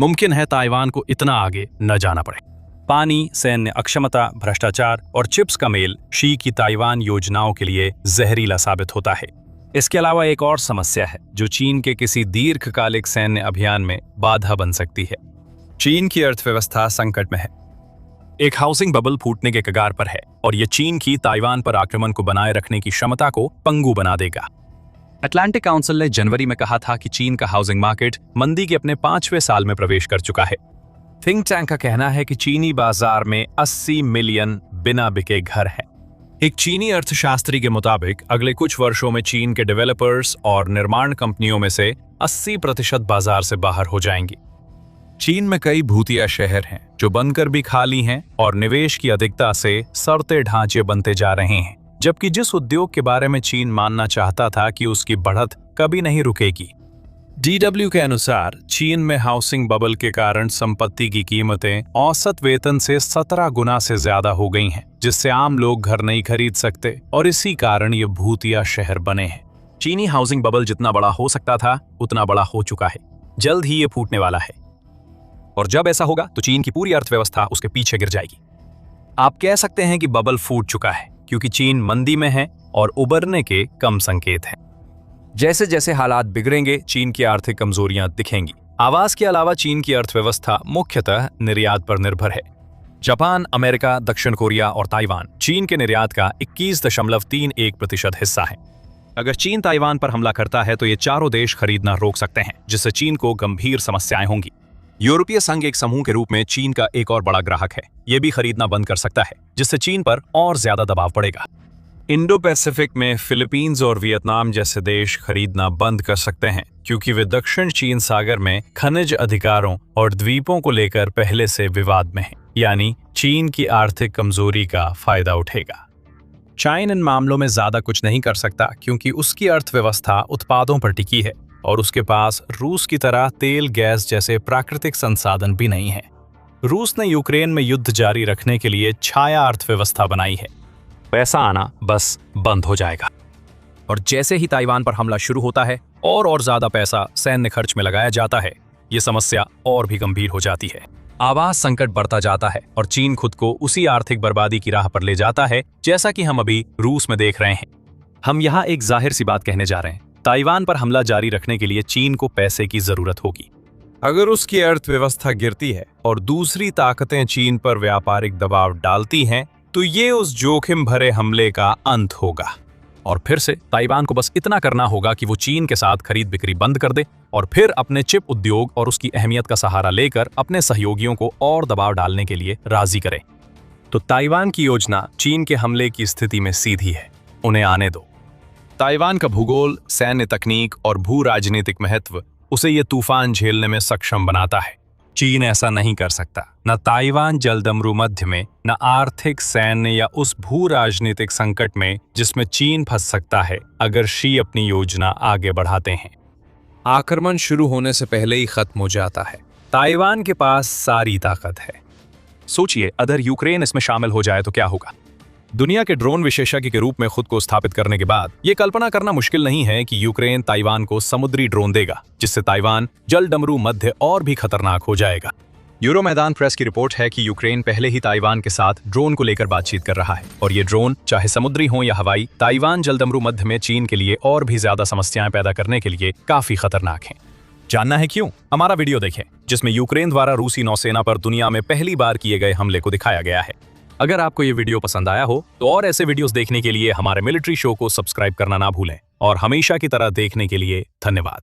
मुमकिन है ताइवान को इतना आगे न जाना पड़े। पानी, सैन्य अक्षमता, भ्रष्टाचार और चिप्स का मेल शी की ताइवान योजनाओं के लिए जहरीला साबित होता है। इसके अलावा एक और समस्या है जो चीन के किसी दीर्घकालिक सैन्य अभियान में बाधा बन सकती है। चीन की अर्थव्यवस्था संकट में है। एक हाउसिंग बबल फूटने के कगार पर है और यह चीन की ताइवान पर आक्रमण को बनाए रखने की क्षमता को पंगु बना देगा। अटलांटिक काउंसिल ने जनवरी में कहा था कि चीन का हाउसिंग मार्केट मंदी के अपने 5वें साल में प्रवेश कर चुका है। थिंक टैंक का कहना है कि चीनी बाजार में 80 मिलियन बिना बिके घर हैं। एक चीनी अर्थशास्त्री के मुताबिक अगले कुछ वर्षों में चीन के डेवलपर्स और निर्माण कंपनियों में से 80% बाजार से बाहर हो जाएंगी। चीन में कई भूतिया शहर हैं जो बनकर भी खाली हैं और निवेश की अधिकता से सड़ते ढांचे बनते जा रहे हैं, जबकि जिस उद्योग के बारे में चीन मानना चाहता था कि उसकी बढ़त कभी नहीं रुकेगी। DW के अनुसार चीन में हाउसिंग बबल के कारण संपत्ति की कीमतें औसत वेतन से 17 गुना से ज्यादा हो गई हैं, जिससे आम लोग घर नहीं खरीद सकते और इसी कारण ये भूतिया शहर बने हैं। चीनी हाउसिंग बबल जितना बड़ा हो सकता था उतना बड़ा हो चुका है, जल्द ही ये फूटने वाला है और जब ऐसा होगा तो चीन की पूरी अर्थव्यवस्था उसके पीछे गिर जाएगी। आप कह सकते हैं कि बबल फूट चुका है क्योंकि चीन मंदी में है और उबरने के कम संकेत हैं। जैसे जैसे हालात बिगड़ेंगे चीन की आर्थिक कमजोरियां दिखेंगी। आवास के अलावा चीन की अर्थव्यवस्था मुख्यतः निर्यात पर निर्भर है। जापान, अमेरिका, दक्षिण कोरिया और ताइवान चीन के निर्यात का 21.31% हिस्सा है। अगर चीन ताइवान पर हमला करता है तो ये चारों देश खरीदना रोक सकते हैं, जिससे चीन को गंभीर समस्याएं होंगी। यूरोपीय संघ एक समूह के रूप में चीन का एक और बड़ा ग्राहक है। ये भी खरीदना बंद कर सकता है, जिससे चीन पर और ज्यादा दबाव पड़ेगा। इंडो पैसिफिक में फिलीपींस और वियतनाम जैसे देश खरीदना बंद कर सकते हैं क्योंकि वे दक्षिण चीन सागर में खनिज अधिकारों और द्वीपों को लेकर पहले से विवाद में हैं, यानी चीन की आर्थिक कमजोरी का फायदा उठेगा। चाइना इन मामलों में ज्यादा कुछ नहीं कर सकता क्योंकि उसकी अर्थव्यवस्था उत्पादों पर टिकी है और उसके पास रूस की तरह तेल, गैस जैसे प्राकृतिक संसाधन भी नहीं है। रूस ने यूक्रेन में युद्ध जारी रखने के लिए छाया अर्थव्यवस्था बनाई है। पैसा आना बस बंद हो जाएगा और जैसे ही ताइवान पर हमला शुरू होता है और ज्यादा पैसा सैन्य खर्च में लगाया जाता है, ये समस्या और भी गंभीर हो जाती है। आवास संकट बढ़ता जाता है और चीन खुद को उसी आर्थिक बर्बादी की राह पर ले जाता है जैसा कि हम अभी रूस में देख रहे हैं। हम यहाँ एक जाहिर सी बात कहने जा रहे हैं, ताइवान पर हमला जारी रखने के लिए चीन को पैसे की जरूरत होगी। अगर उसकी अर्थव्यवस्था गिरती है और दूसरी ताकतें चीन पर व्यापारिक दबाव डालती हैं, तो ये उस जोखिम भरे हमले का अंत होगा और फिर से ताइवान को बस इतना करना होगा कि वो चीन के साथ खरीद बिक्री बंद कर दे और फिर अपने चिप उद्योग और उसकी अहमियत का सहारा लेकर अपने सहयोगियों को और दबाव डालने के लिए राजी करे। तो ताइवान की योजना चीन के हमले की स्थिति में सीधी है, उन्हें आने दो। ताइवान का भूगोल, सैन्य तकनीक और भू राजनीतिक महत्व उसे ये तूफान झेलने में सक्षम बनाता है। चीन ऐसा नहीं कर सकता। न ताइवान जलदमरू मध्य में, न आर्थिक, सैन्य या उस भू राजनीतिक संकट में जिसमें चीन फंस सकता है अगर शी अपनी योजना आगे बढ़ाते हैं। आक्रमण शुरू होने से पहले ही खत्म हो जाता है। ताइवान के पास सारी ताकत है। सोचिए, अगर यूक्रेन इसमें शामिल हो जाए तो क्या होगा। दुनिया के ड्रोन विशेषज्ञ के रूप में खुद को स्थापित करने के बाद ये कल्पना करना मुश्किल नहीं है कि यूक्रेन ताइवान को समुद्री ड्रोन देगा, जिससे ताइवान जलडमरू मध्य और भी खतरनाक हो जाएगा। यूरो मैदान प्रेस की रिपोर्ट है कि यूक्रेन पहले ही ताइवान के साथ ड्रोन को लेकर बातचीत कर रहा है और ये ड्रोन चाहे समुद्री हो या हवाई, ताइवान जलडमरू मध्य में चीन के लिए और भी ज्यादा समस्याएं पैदा करने के लिए काफी खतरनाक हैं। जानना है क्यों? हमारा वीडियो देखें, जिसमें यूक्रेन द्वारा रूसी नौसेना पर दुनिया में पहली बार किए गए हमले को दिखाया गया है। अगर आपको ये वीडियो पसंद आया हो तो और ऐसे वीडियोस देखने के लिए हमारे मिलिट्री शो को सब्सक्राइब करना ना भूलें और हमेशा की तरह देखने के लिए धन्यवाद।